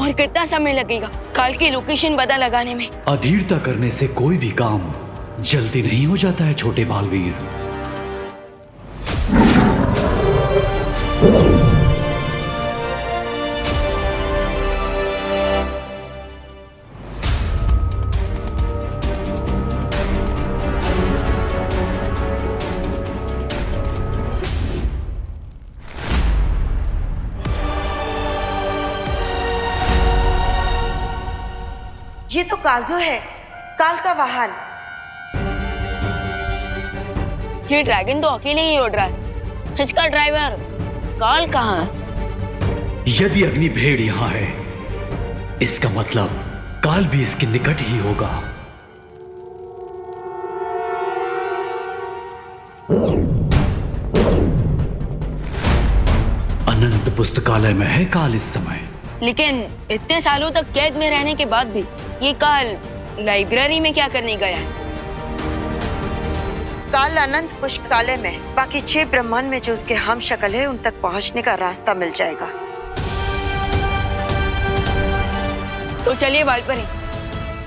और कितना समय लगेगा काल की लोकेशन पता लगाने में? अधीरता करने से कोई भी काम जल्दी नहीं हो जाता है छोटे बालवीर। ये तो काजू है, काल का वाहन। ये ड्रैगन तो अकेले ही उड़ रहा है, इसका ड्राइवर काल कहाँ है? यदि अग्नि भेड़ यहाँ है, इसका मतलब काल भी इसके निकट ही होगा। अनंत पुस्तकालय में है काल इस समय। लेकिन इतने सालों तक कैद में रहने के बाद भी ये काल लाइब्रेरी में क्या करने गया है? काल अनंत पुस्तकालय में बाकी 6 ब्रह्मांड में जो उसके हम शक्ल है उन तक पहुंचने का रास्ता मिल जाएगा। तो चलिए वालपरी,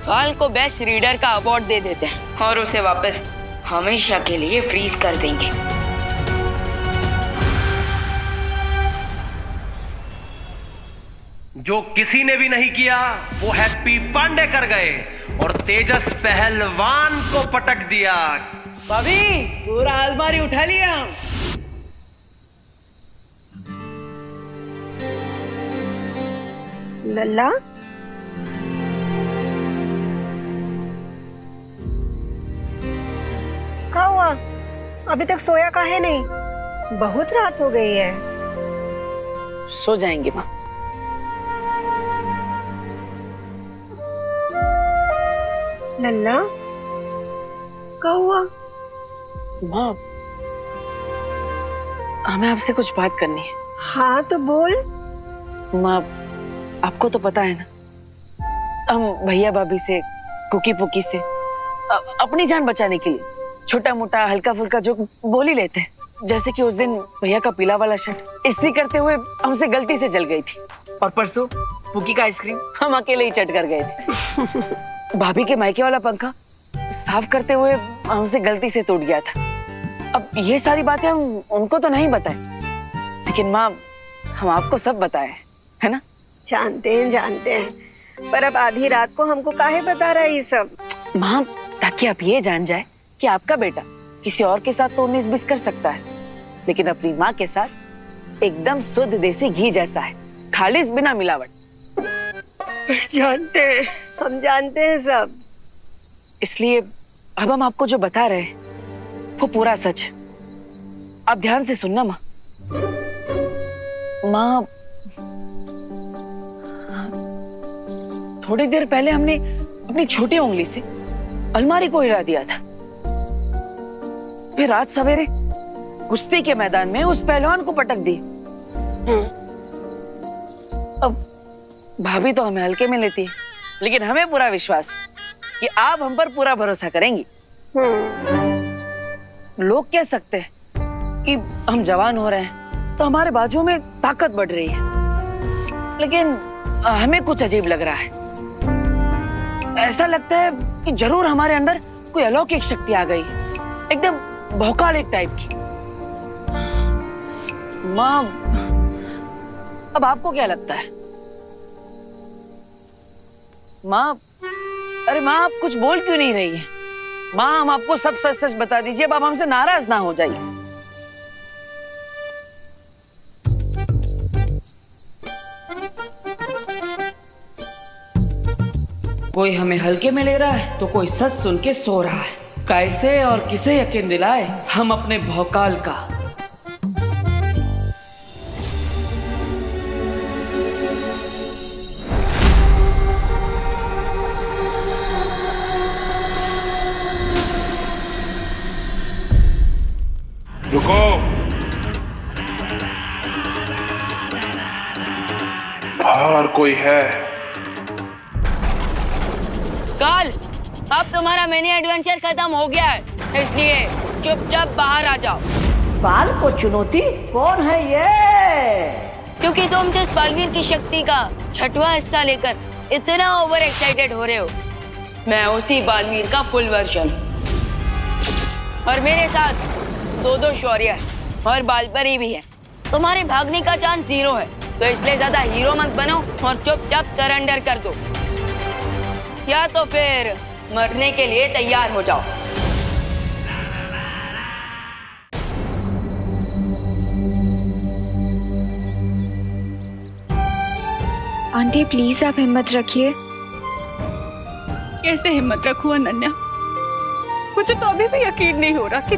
काल को बेस्ट रीडर का अवार्ड दे देते हैं और उसे वापस हमेशा के लिए फ्रीज कर देंगे। जो किसी ने भी नहीं किया वो हैप्पी पांडे कर गए और तेजस पहलवान को पटक दिया। भाभी पूरा अलमारी उठा लिया। लल्ला, क्या हुआ? अभी तक सोया काहे नहीं? बहुत रात हो गई है। सो जाएंगे माँ। लल्ला, क्या हुआ? माँ, हमें आपसे कुछ बात करनी है। हाँ तो बोल। माँ, आपको तो पता है ना, हम भैया भाभी से, कुकी पुकी से अपनी जान बचाने के लिए छोटा मोटा हल्का फुल्का जो बोल ही लेते हैं। जैसे कि उस दिन भैया का पीला वाला शर्ट इस्त्री करते हुए हमसे गलती से जल गई थी, और परसों पुकी का आइसक्रीम हम अकेले ही चट कर गए थे। भाभी के मायके वाला पंखा साफ करते हुए हमसे गलती से टूट गया था। अब ये सारी बातें हम उनको तो नहीं बताए, लेकिन माँ हम आपको सब बताए, है ना? जानते हैं, पर अब आधी रात को हमको काहे बता रहा है ये सब? माँ, ताकि आप ये जान जाए कि आपका बेटा किसी और के साथ तो 19-20 कर सकता है, लेकिन अपनी माँ के साथ एकदम शुद्ध देसी घी जैसा है, खालिस बिना मिलावट। हम जानते हैं सब। इसलिए अब हम आपको जो बता रहे हैं वो पूरा सच है। आप ध्यान से सुनना माँ। माँ, थोड़ी देर पहले हमने अपनी छोटी उंगली से अलमारी को हिला दिया था, फिर रात सवेरे कुश्ती के मैदान में उस पहलवान को पटक दी। अब भाभी तो हमें हल्के में लेती है, लेकिन हमें पूरा विश्वास कि आप हम पर पूरा भरोसा करेंगी। लोग कह सकते हैं कि हम जवान हो रहे हैं तो हमारे बाजुओं में ताकत बढ़ रही है, लेकिन हमें कुछ अजीब लग रहा है। ऐसा लगता है कि जरूर हमारे अंदर कोई अलौकिक शक्ति आ गई, एकदम भौकालिक टाइप की। माँ, अब आपको क्या लगता है? माँ, अरे माँ, आप कुछ बोल क्यों नहीं रही है? माँ, हम आपको सब सच सच बता दीजिए, अब आप हमसे नाराज ना हो जाइए। कोई हमें हल्के में ले रहा है तो कोई सच सुन के सो रहा है। कैसे और किसे यकीन दिलाए हम अपने भौकाल का? रुको, बाहर कोई है? काल, अब तुम्हारा मिनी एडवेंचर खत्म हो गया है, इसलिए चुपचाप बाहर आ जाओ। काल को चुनौती? कौन है ये? क्योंकि तुम जिस बलवीर की शक्ति का 6वां हिस्सा लेकर इतना ओवर एक्साइटेड हो रहे हो, मैं उसी बलवीर का फुल वर्जन। और मेरे साथ दो शौर्य है और बालपरी भी है। तुम्हारे भागने का चांस 0 है, तो इसलिए ज्यादा हीरो मत बनो और चुपचाप सरेंडर कर दो, या तो फिर मरने के लिए तैयार हो जाओ। आंटी प्लीज आप हिम्मत रखिए। कैसे हिम्मत रखूं अनन्या? मुझे तो अभी भी यकीन नहीं हो रहा कि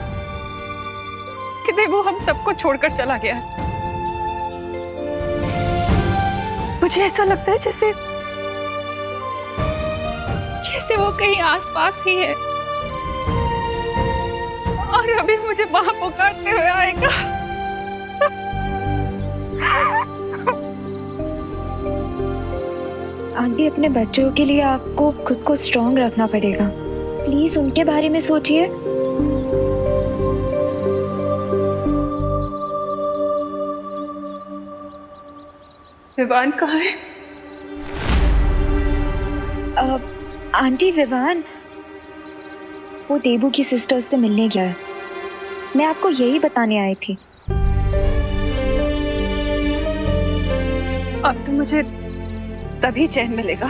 देवू हम सबको छोड़कर चला गया है। मुझे ऐसा लगता है जैसे वो कहीं आसपास ही है और अभी मुझे वहां पुकारते हुए आएगा। आंटी अपने बच्चों के लिए आपको खुद को स्ट्रांग रखना पड़ेगा। प्लीज उनके बारे में सोचिए। विवान कहाँ है? आंटी विवान वो देबू की सिस्टर्स से मिलने गया है। मैं आपको यही बताने आई थी। अब तो मुझे तभी चैन मिलेगा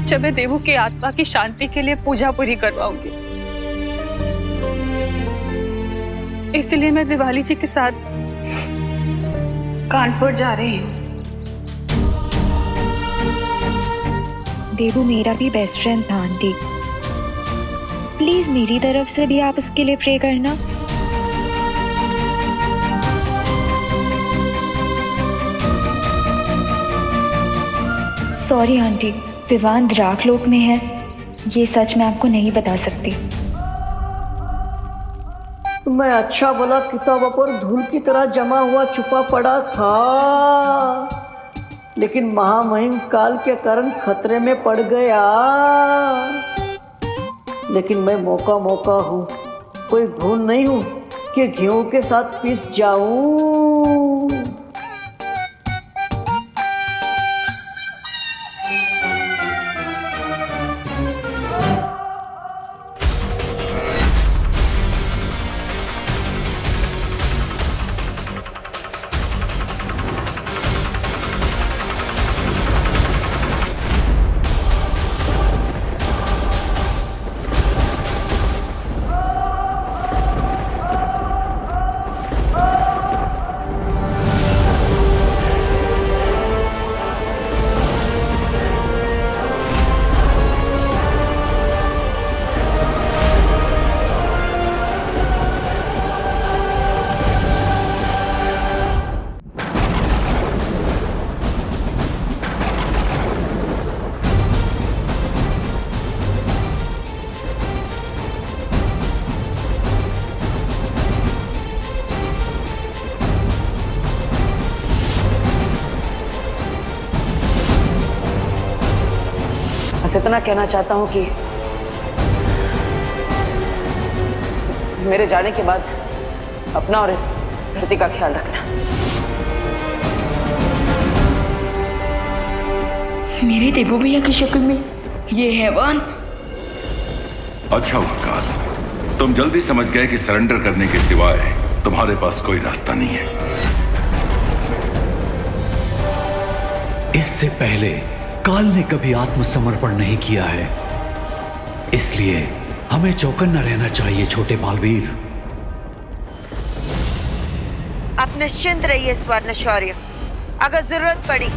जब मैं देवू की आत्मा की शांति के लिए पूजा पूरी करवाऊंगी। इसलिए मैं दिवाली जी के साथ कानपुर जा रही हूँ। देवू मेरा भी बेस्ट फ्रेंड था आंटी। प्लीज मेरी तरफ से भी आप उसके लिए प्रे करना। सॉरी आंटी, विवान द्राकलोक में है, ये सच मैं आपको नहीं बता सकती। मैं अच्छा भला किताबों पर धूल की तरह जमा हुआ छुपा पड़ा था, लेकिन महामहिम काल के कारण खतरे में पड़ गया। लेकिन मैं मौका हूँ, कोई भूल नहीं हूँ कि गेहूं के साथ पिस जाऊं। बस इतना कहना चाहता हूं कि मेरे जाने के बाद अपना और इस धरती का ख्याल रखना। मेरे देवू भैया की शक्ल में ये हैवान। अच्छा हुआ काल, तुम जल्दी समझ गए कि सरेंडर करने के सिवाय तुम्हारे पास कोई रास्ता नहीं है। इससे पहले काल ने कभी आत्मसमर्पण नहीं किया है, इसलिए हमें चौकन्ना रहना चाहिए छोटे बालवीर। आप निश्चिंत रहिए स्वर्ण शौर्य, अगर जरूरत पड़ी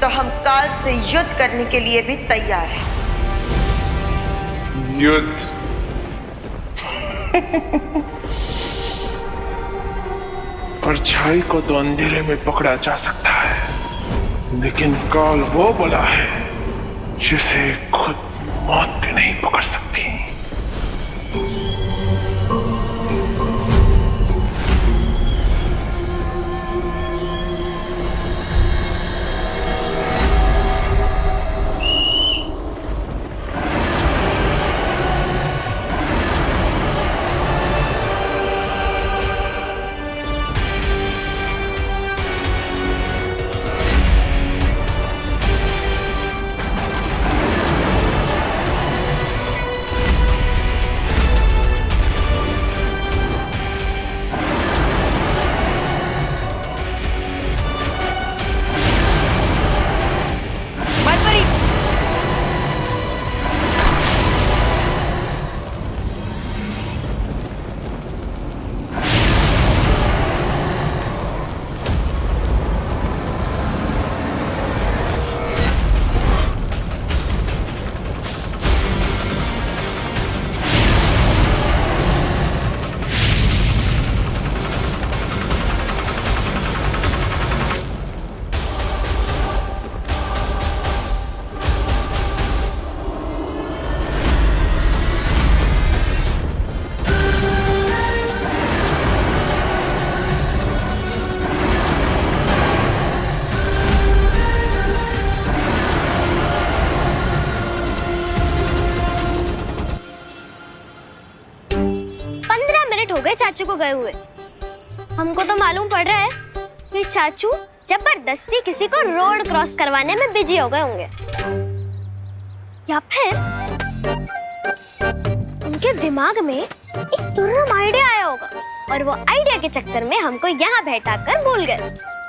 तो हम काल से युद्ध करने के लिए भी तैयार हैं। युद्ध? परछाई को तो अंधेरे में पकड़ा जा सकता है, लेकिन काल वो बला है जिसे खुद मौत भी नहीं पकड़ सकती। हो गए चाचू को गए हुए। हमको तो मालूम पड़ रहा है कि चाचू जबरदस्ती किसी को रोड क्रॉस करवाने में बिजी हो गए होंगे, या फिर उनके दिमाग में एक तुर्रम आइडिया आया होगा और वो आइडिया के चक्कर में हमको यहाँ बैठाकर भूल गए।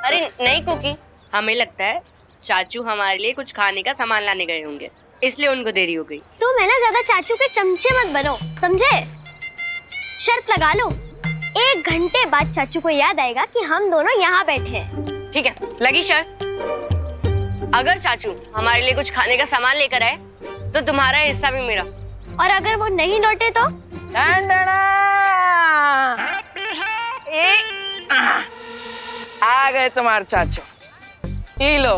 अरे नहीं कुकी, हमें लगता है चाचू हमारे लिए कुछ खाने का सामान लाने गए होंगे, इसलिए उनको देरी हो गई। तुम है ना ज्यादा चाचू के चमचे मत बनो, समझे? शर्त लगा लो, 1 घंटे बाद चाचू को याद आएगा कि हम दोनों यहाँ बैठे हैं। ठीक है, लगी शर्त। अगर चाचू हमारे लिए कुछ खाने का सामान लेकर आए तो तुम्हारा हिस्सा भी मेरा, और अगर वो नहीं लौटे तो? आ गए तुम्हारे चाचू। ये लो,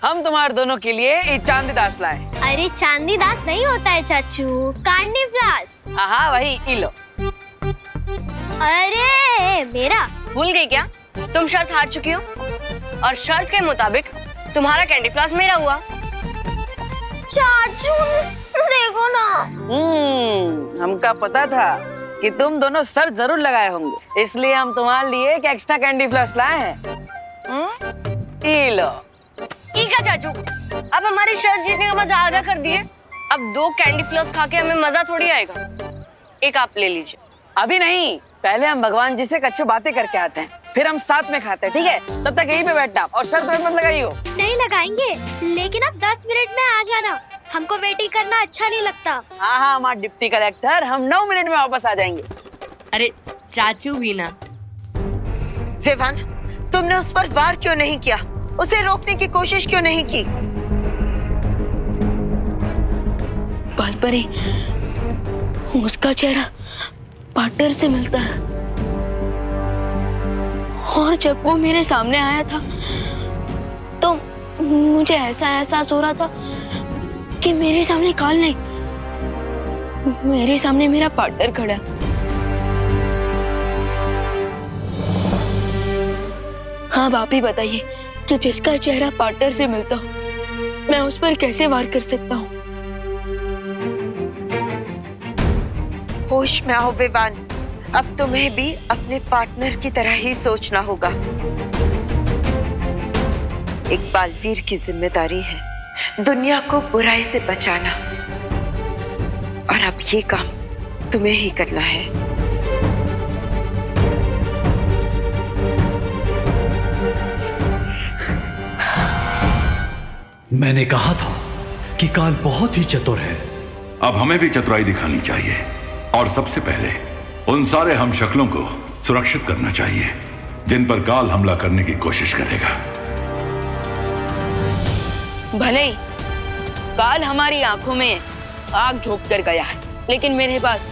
हम तुम्हारे दोनों के लिए ये चांदी दास लाए। अरे चांदी दास नहीं होता है चाचू, कांडी फ्लास। हाँ वही, ये लो। अरे मेरा भूल गई क्या? तुम शर्त हार चुकी हो और शर्त के मुताबिक तुम्हारा कैंडी फ्लास मेरा हुआ। चाचू देखो ना। हमका पता था कि तुम दोनों सर जरूर लगाए होंगे, इसलिए हम तुम्हारे लिए एक एक्स्ट्रा कैंडी फ्लास लाए हैं। ये लो। ठीक है चाचू, अब हमारी शर्त जीतने का मजा आधा कर दिए। अब 2 कैंडी फ्लास खा के हमें मजा थोड़ी आएगा। एक आप ले लीजिए। अभी नहीं, पहले हम भगवान जी से अच्छी बातें करके आते हैं, फिर हम साथ में खाते हैं, ठीक है? तब तक यहीं पे बैठना और शर्त मत लगाइयो। नहीं लगाएंगे, लेकिन अब 10 मिनट में आ जाना, हमको वेटिंग करना अच्छा नहीं लगता। हाँ हमारे डिप्टी कलेक्टर, हम 9 मिनट में वापस आ जाएंगे। अरे चाचू भी ना। विवान, तुमने उस पर वार क्यों नहीं किया? उसे रोकने की कोशिश क्यों नहीं की? बालपरी, उसका चेहरा पार्टनर से मिलता है, और जब वो मेरे सामने आया था तो मुझे ऐसा एहसास हो रहा था कि मेरे सामने काल नहीं, मेरे सामने मेरा पार्टनर खड़ा है। हाँ आप ही बताइए कि जिसका चेहरा पार्टनर से मिलता हो, मैं उस पर कैसे वार कर सकता हूँ? होश में आओ विवान, अब तुम्हें भी अपने पार्टनर की तरह ही सोचना होगा। एक बालवीर की जिम्मेदारी है दुनिया को बुराई से बचाना, और अब ये काम तुम्हें ही करना है। मैंने कहा था कि काल बहुत ही चतुर है। अब हमें भी चतुराई दिखानी चाहिए, और सबसे पहले उन सारे हम शक्लों को सुरक्षित करना चाहिए जिन पर काल हमला करने की कोशिश करेगा। भले ही काल हमारी आंखों में आग झोंक कर गया है, लेकिन मेरे पास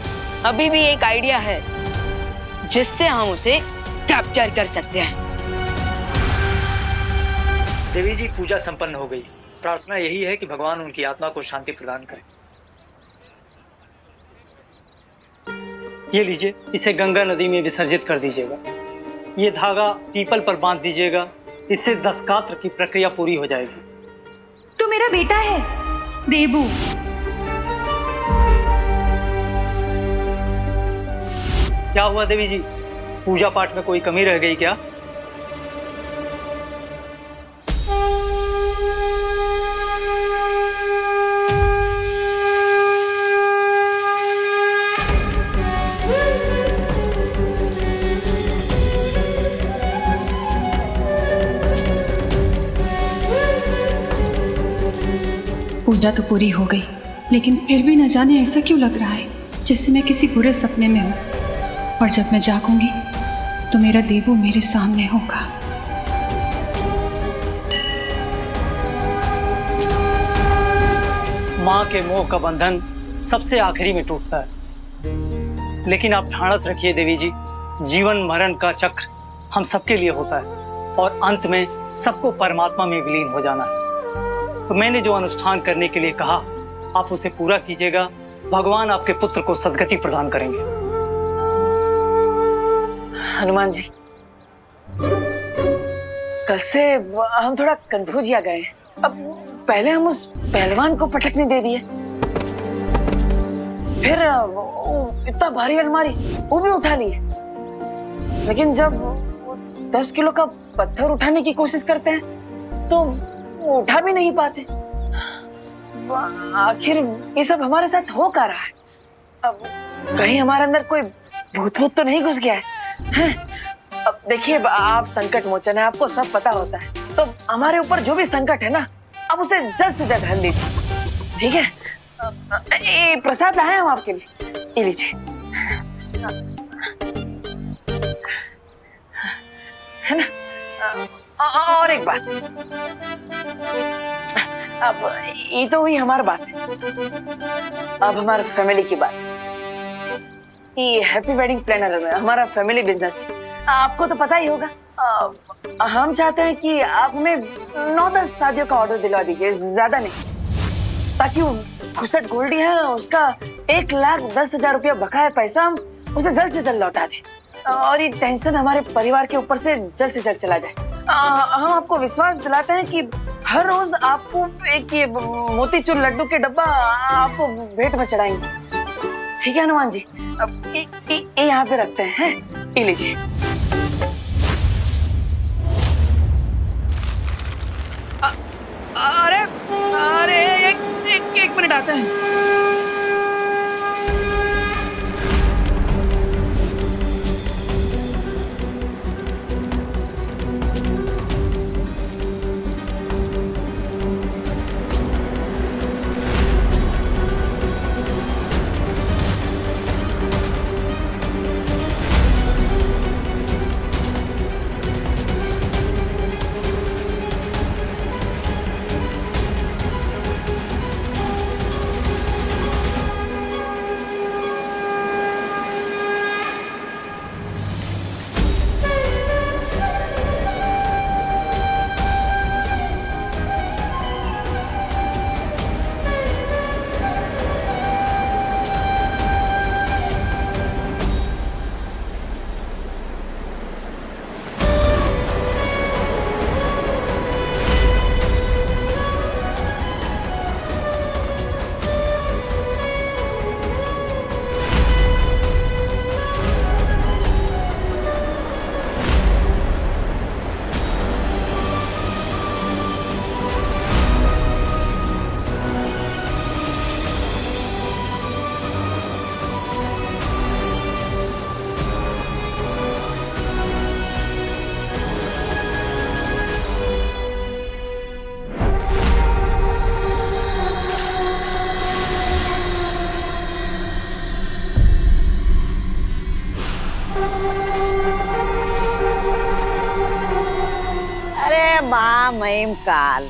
अभी भी एक आइडिया है जिससे हम उसे कैप्चर कर सकते हैं। देवी जी, पूजा संपन्न हो गई। प्रार्थना यही है कि भगवान उनकी आत्मा को शांति प्रदान करें। ये लीजिए, इसे गंगा नदी में विसर्जित कर दीजिएगा। ये धागा पीपल पर बांध दीजिएगा, इससे 10 कात्र की प्रक्रिया पूरी हो जाएगी। तो मेरा बेटा है देबू। क्या हुआ देवी जी, पूजा पाठ में कोई कमी रह गई क्या? पूजा तो पूरी हो गई, लेकिन फिर भी न जाने ऐसा क्यों लग रहा है जैसे मैं किसी बुरे सपने में हूँ, और जब मैं जागूंगी तो मेरा देबू मेरे सामने होगा। माँ के मोह का बंधन सबसे आखिरी में टूटता है, लेकिन आप ठाणस रखिए देवी जी, जीवन मरण का चक्र हम सबके लिए होता है, और अंत में सबको परमात्मा में विलीन हो जाना है। तो मैंने जो अनुष्ठान करने के लिए कहा, आप उसे पूरा कीजिएगा। भगवान आपके पुत्र को सद्गति प्रदान करेंगे। हनुमान जी, कल से हम थोड़ा कंफ्यूज आ गए। अब पहले हम उस पहलवान को पटकने दे दिए, फिर इतना भारी अलमारी वो भी उठा लिए, लेकिन जब 10 किलो का पत्थर उठाने की कोशिश करते हैं तो वो उठा भी नहीं पाते। आखिर ये सब हमारे साथ हो क्या रहा है? अब कहीं हमारे अंदर कोई भूत तो नहीं घुस गया है? अब देखिए, आप संकट मोचन है, आपको सब पता होता है, तो हमारे ऊपर जो भी संकट है ना, आप उसे जल्द से जल्द हल दीजिए, ठीक है? ये प्रसाद लाए हम आपके लिए, ये लीजिए। है ना? और एक बात, अब ये तो हुई हमारी बात है, अब हमारे फैमिली की बात। ये हैप्पी वेडिंग प्लानर में हमारा फैमिली बिजनेस है, आपको तो पता ही होगा। हम चाहते हैं कि आप हमें 9-10 शादियों का ऑर्डर दिलवा दीजिए, ज्यादा नहीं, ताकि वो खुसट गोल्डी है, उसका 1,10,000 रुपया बकाया पैसा हम उसे जल्द से जल्द लौटा दें, और ये टेंशन हमारे परिवार के ऊपर से जल्द से जल्द चला जाए। हम आपको विश्वास दिलाते हैं कि हर रोज आपको एक ये मोतीचूर लड्डू के डब्बा आपको भेंट में चढ़ाएंगे, ठीक है हनुमान जी? अब ये यहाँ पे रखते हैं, ये लीजिए। अरे अरे एक मिनट आते हैं। महिम काल,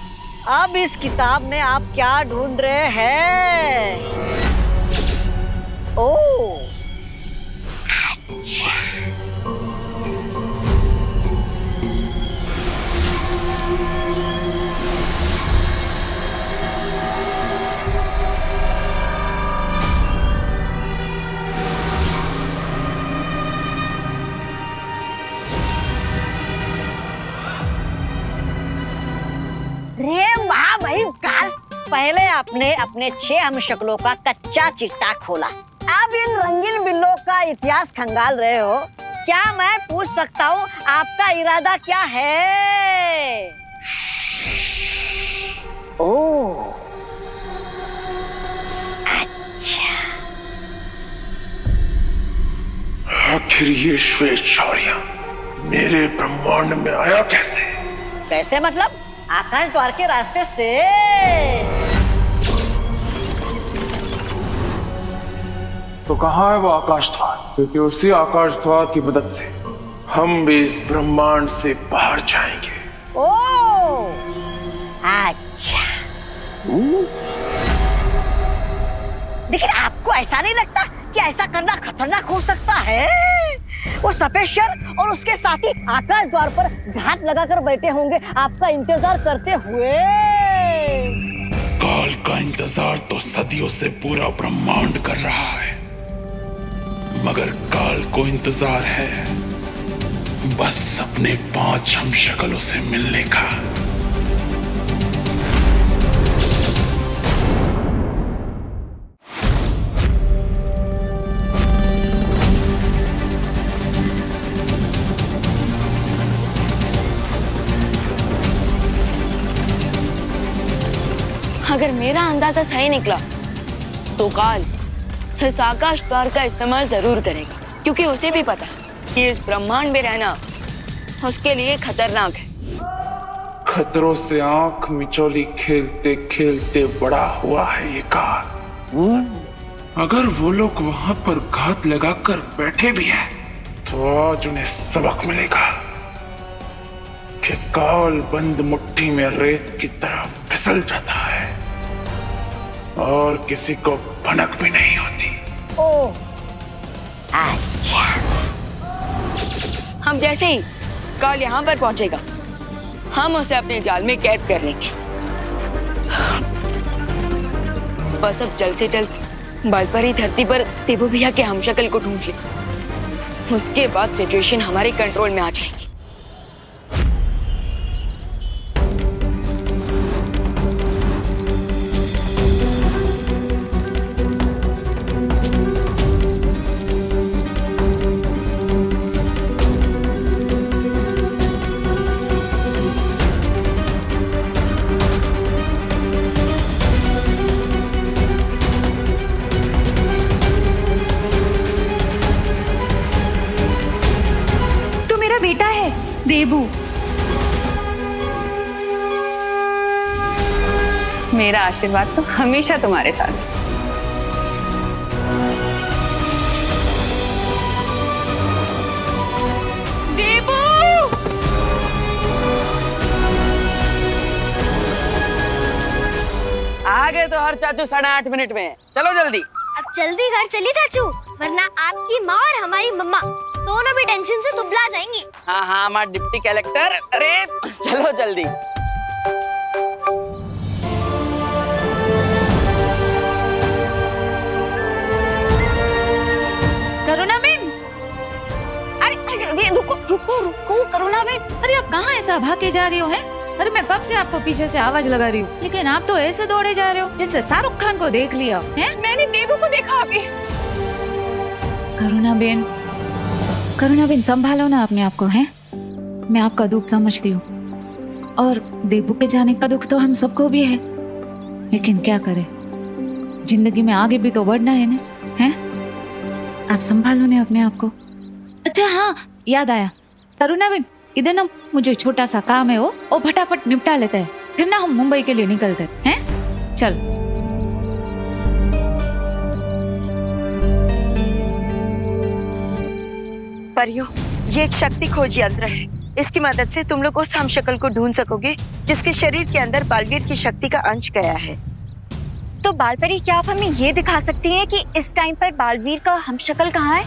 अब इस किताब में आप क्या ढूंढ रहे हैं? ओह, अच्छा। रे महामहिम काल, पहले आपने अपने 6 हमशक्लों का कच्चा चिट्टा खोला, अब इन रंगीन बिल्लों का इतिहास खंगाल रहे हो। क्या मैं पूछ सकता हूँ आपका इरादा क्या है? ओह, अच्छा। आखिर ये श्वेत शौर्य मेरे ब्रह्मांड में आया कैसे? कैसे मतलब? आकाश द्वार के रास्ते से। तो कहाँ है वो आकाश द्वार? क्योंकि उसी आकाश द्वार की मदद से हम भी इस ब्रह्मांड से बाहर जाएंगे। ओह, अच्छा। लेकिन आपको ऐसा नहीं लगता कि ऐसा करना खतरनाक हो सकता है? वो सफेद और उसके साथी आकाश द्वार पर घात लगाकर बैठे होंगे आपका इंतजार करते हुए। काल का इंतजार तो सदियों से पूरा ब्रह्मांड कर रहा है, मगर काल को इंतजार है बस अपने 5 हमशक्लों से मिलने का। अगर मेरा अंदाजा सही निकला तो काल इस आकाश द्वार का इस्तेमाल जरूर करेगा, क्योंकि उसे भी पता है कि इस ब्रह्मांड में रहना उसके लिए खतरनाक है। खतरों से आंख मिचौली खेलते खेलते बड़ा हुआ है ये काल। अगर वो लोग वहां पर घात लगाकर बैठे भी हैं, तो आज उन्हें सबक मिलेगा कि काल बंद मुट्ठी में रेत की तरह फिसल जाता है और किसी को भनक भी नहीं होती। ओह, अच्छा। हम जैसे ही काल यहाँ पर पहुंचेगा, हम उसे अपने जाल में कैद कर लेंगे। बस अब जल्द से जल्द बालपरी धरती पर देवू भैया के हमशक्ल को ढूंढ ले। उसके बाद सिचुएशन हमारे कंट्रोल में आ जाएगी। बेटा है देबू। मेरा आशीर्वाद तो हमेशा तुम्हारे साथ है। देबू! आ गए तो हर चाचू 8:30 मिनट में। चलो जल्दी। अब जल्दी घर चलिए चाचू, वरना आपकी माँ और हमारी मम्मा दोनों भी टेंशन से दुबला जाएंगी। हाँ हाँ, हमारा डिप्टी कलेक्टर। अरे चलो जल्दी। करुणा बेन, अरे रुको रुको रुको करुणा बेन, अरे आप कहाँ ऐसा भाग के जा रही हो? है अरे मैं कब से आपको पीछे से आवाज लगा रही हूँ, लेकिन आप तो ऐसे दौड़े जा रहे हो जैसे शाहरुख खान को देख लिया है। मैंने देवू को देखा अभी। करुणा बेन संभालो ना अपने आप को। है मैं आपका दुख समझती हूँ और देवू के जाने का दुख तो हम सबको भी है, लेकिन क्या करें, जिंदगी में आगे भी तो बढ़ना है ना। है आप संभालो ना अपने आप को। अच्छा हाँ, याद आया करुणा बेन, इधर ना मुझे छोटा सा काम है, वो फटाफट निपटा लेते हैं, फिर ना हम मुंबई के लिए निकलते हैं। चल। परियों, ये एक शक्ति खोज यंत्र है। इसकी मदद से तुम लोग उस हमशक्ल को ढूंढ सकोगे जिसके शरीर के अंदर बालवीर की शक्ति का अंश गया है। तो बालपरी, क्या आप हमें ये दिखा सकती हैं कि इस टाइम पर बालवीर का हमशक्ल कहाँ है?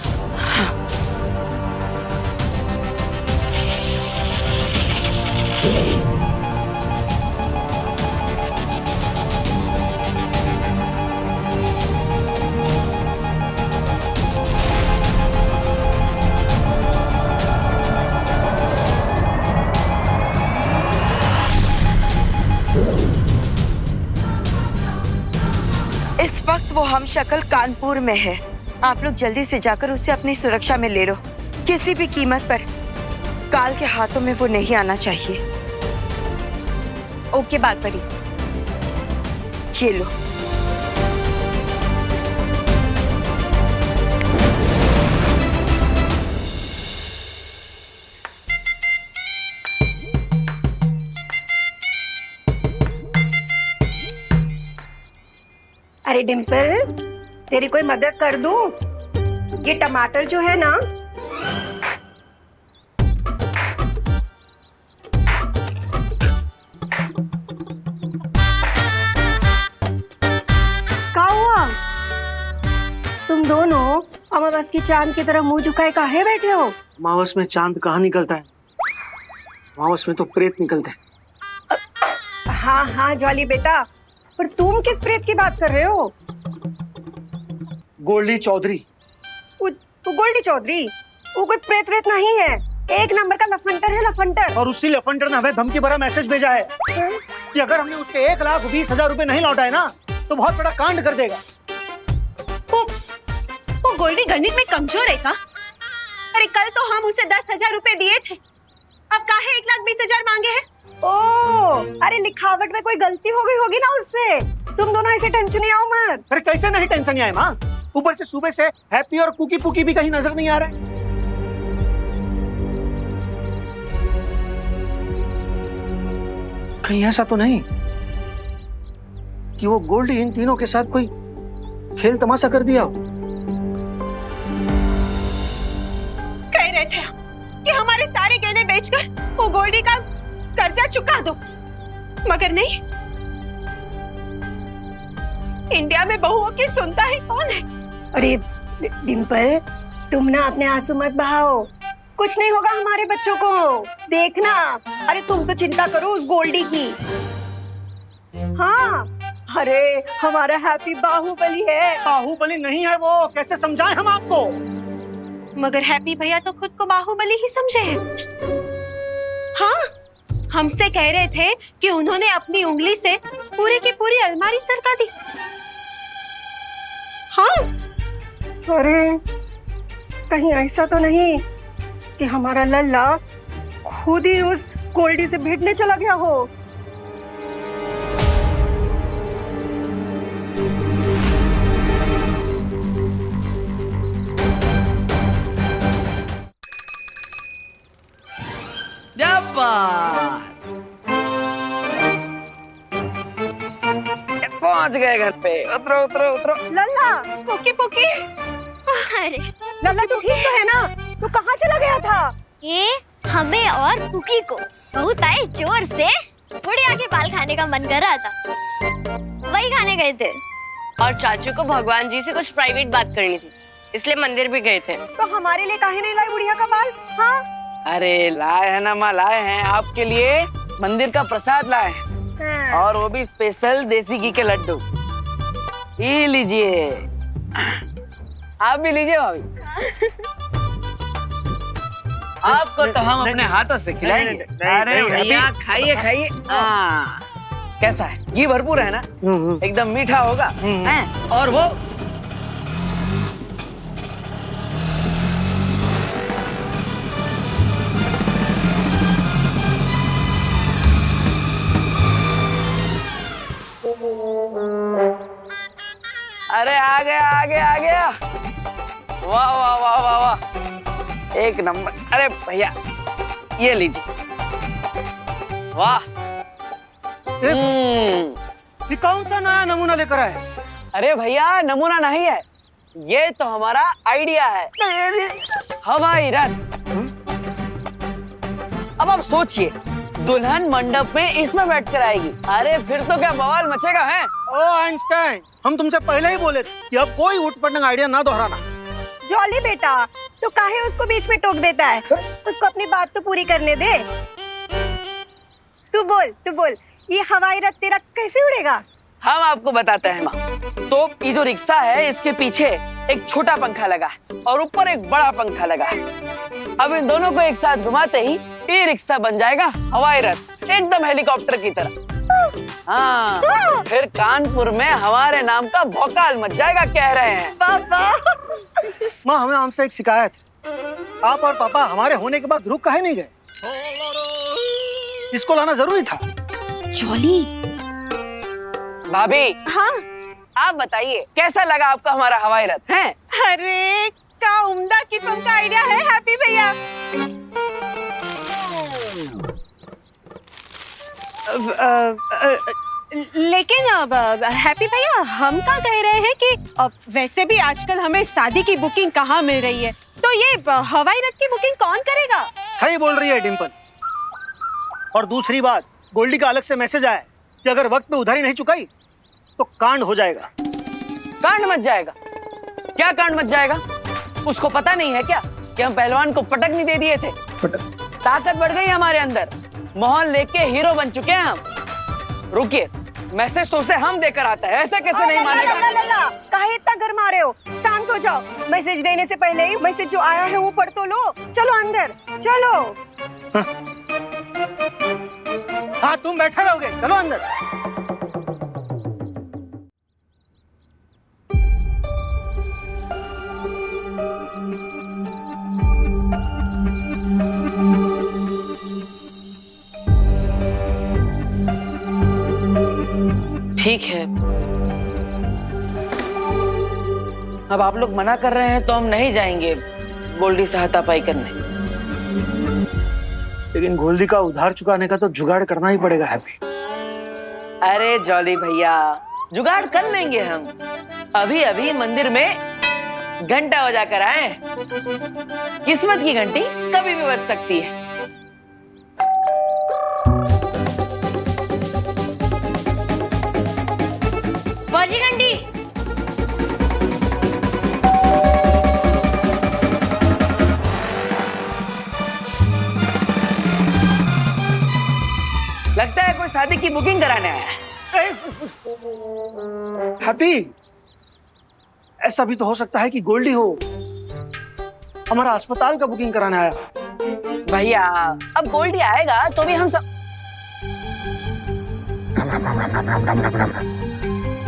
इस वक्त वो हमशक्ल कानपुर में है। आप लोग जल्दी से जाकर उसे अपनी सुरक्षा में ले लो। किसी भी कीमत पर काल के हाथों में वो नहीं आना चाहिए। ओके बालपरी। ये लो। अरे डिम्पल, तेरी कोई मदद कर दूं? ये टमाटर जो है ना, क्या हुआ? तुम दोनों अमावस की चांद की तरह मुंह झुकाए काहे बैठे हो? अमावस में चांद कहाँ निकलता है? अमावस में तो प्रेत निकलते हैं। हाँ हाँ जॉली बेटा, पर तुम किस प्रेत की बात कर रहे हो? गोल्डी चौधरी। वो गोल्डी चौधरी वो कोई प्रेत व्रेत नहीं है, एक नंबर का लफंटर है, लफंटर। और उसी लफंटर ने हमें धमकी भरा मैसेज भेजा है कि अगर हमने उसके 1,20,000 रुपए नहीं लौटाए ना तो बहुत बड़ा कांड कर देगा। वो गोल्डी गणित में कमजोर है का? अरे कल तो हम उसे 10,000 रुपए दिए थे अब काहे 1,20,000 मांगे हैं? ओ, अरे लिखावट में कोई गलती हो गई होगी ना उससे। तुम दोनों ऐसे टेंशन नहीं आओ मत। अरे कैसे नहीं टेंशन नहीं आए माँ? ऊपर से सुबह से हैप्पी और कुकी पुकी भी कहीं नजर नहीं आ रहा है। कहीं ऐसा तो नहीं कि वो गोल्डी इन तीनों के साथ कोई खेल तमाशा कर दिया हो? कह रहे थे कि हमारे सारे गहने बेचकर वो गोल्डी का कर्जा चुका दो, मगर नहीं। इंडिया में बहुओं की सुनता ही कौन है? अरे डिम्पल, तुम ना अपने आंसू मत बहाओ, कुछ नहीं होगा हमारे बच्चों को, देखना। अरे तुम तो चिंता करो उस गोल्डी की। हाँ, अरे हमारा हैप्पी बाहुबली है। बाहुबली नहीं है वो, कैसे समझाएं हम आपको? मगर हैप्पी भैया तो खुद को बाहुबली ही समझे हैं। हाँ, हमसे कह रहे थे कि उन्होंने अपनी उंगली से पूरी की पूरी अलमारी सरका दी। हाँ, अरे कहीं ऐसा तो नहीं कि हमारा लल्ला खुद ही उस गोल्डी से भिड़ने चला गया हो। पहुंच गए घर पे। उतरो उतरो उतरो। लल्ला, पुकी पुकी। अरे लल्ला तू ठीक तो है ना? तू कहाँ चला गया था? ये हमें और पुकी को बहुत आए जोर से बुढ़िया के बाल खाने का मन कर रहा था, वही खाने गए थे। और चाचू को भगवान जी से कुछ प्राइवेट बात करनी थी, इसलिए मंदिर भी गए थे। तो हमारे लिए काहे नहीं लाई बुढ़िया का बाल? हाँ, अरे लाए हैं ना माँ, लाए हैं आपके लिए मंदिर का प्रसाद लाए हैं, और वो भी स्पेशल देसी घी के लड्डू। ये लीजिए, आप भी लीजिए भाभी। आपको तो हम अपने हाथों से खिलाएंगे। अरे भैया खाइए खाइए। हाँ, कैसा है? घी भरपूर है ना, एकदम मीठा होगा। हैं? और वो अरे आ गया आ गया आ गया। वाह वाह वाह वाह वाह, एक नंबर। अरे भैया ये लीजिए। वाह, ये कौन सा नया नमूना लेकर आए? अरे भैया नमूना नहीं है, ये तो हमारा आइडिया है, हवाई रथ। अब आप सोचिए, दुल्हन मंडप में इसमें बैठकर आएगी, अरे फिर तो क्या बवाल मचेगा है। ओ आइंस्टाइन, हम तुमसे पहले ही बोले थे कि अब कोई उठ पटंग आइडिया ना दोहराना। जॉली बेटा, तो काहे उसको बीच में टोक देता है? उसको अपनी बात तो पूरी करने दे। तू बोल, ये हवाई रथ तेरा कैसे उड़ेगा? हम आपको बताते हैं माँ। तो ये जो रिक्शा है, इसके पीछे एक छोटा पंखा लगा है और ऊपर एक बड़ा पंखा लगा है। अब इन दोनों को एक साथ घुमाते ही ये रिक्शा बन जाएगा हवाई रथ, एकदम हेलीकॉप्टर की तरह। हाँ, फिर कानपुर में हमारे नाम का भौकाल मच जाएगा, कह रहे हैं। माँ, हमें हमसे एक शिकायत है। आप और पापा हमारे होने के बाद रुक काहे नहीं गए? इसको लाना जरूरी था। जॉली भाभी, हाँ आप बताइए कैसा लगा आपको हमारा हवाई रथ है? अरे क्या उम्दा किस्म का आइडिया है हैप्पी भैया। लेकिन अब हैप्पी भैया, हम क्या कह रहे हैं कि वैसे भी आजकल हमें शादी की बुकिंग कहाँ मिल रही है, तो ये हवाई रथ की बुकिंग कौन करेगा? सही बोल रही है डिम्पल। और दूसरी बात, गोल्डी का अलग से मैसेज आया कि अगर वक्त पे उधारी नहीं चुकाई तो कांड हो जाएगा। कांड मच जाएगा? क्या कांड मच जाएगा? उसको पता नहीं है क्या कि हम पहलवान को पटक नहीं दे दिए थे? ताकत बढ़ गई हमारे अंदर, मोहन लेके हीरो बन चुके हैं हम। रुकिए, मैसेज तो उसे हम देकर आता है, ऐसे कैसे नहीं मानेगा? काहे इतना गरमा रहे हो? शांत हो जाओ। मैसेज देने से पहले ही मैसेज जो आया है वो पढ़ तो लो। चलो अंदर चलो। हाँ, तुम बैठे रहोगे, चलो अंदर। ठीक है, अब आप लोग मना कर रहे हैं तो हम नहीं जाएंगे गोल्डी से हाथापाई करने। लेकिन गोल्डी का उधार चुकाने का तो जुगाड़ करना ही पड़ेगा हैप्पी। अरे जॉली भैया, जुगाड़ कर लेंगे हम। अभी अभी मंदिर में घंटा बजा कर आए। किस्मत की घंटी कभी भी बज सकती है। बजी घंटी। लगता है कोई शादी की बुकिंग कराने आया है। हैप्पी, ऐसा भी तो हो सकता है कि गोल्डी हो हमारा अस्पताल का बुकिंग कराने आया। भैया अब गोल्डी आएगा तो भी हम सब राम राम राम राम राम राम राम राम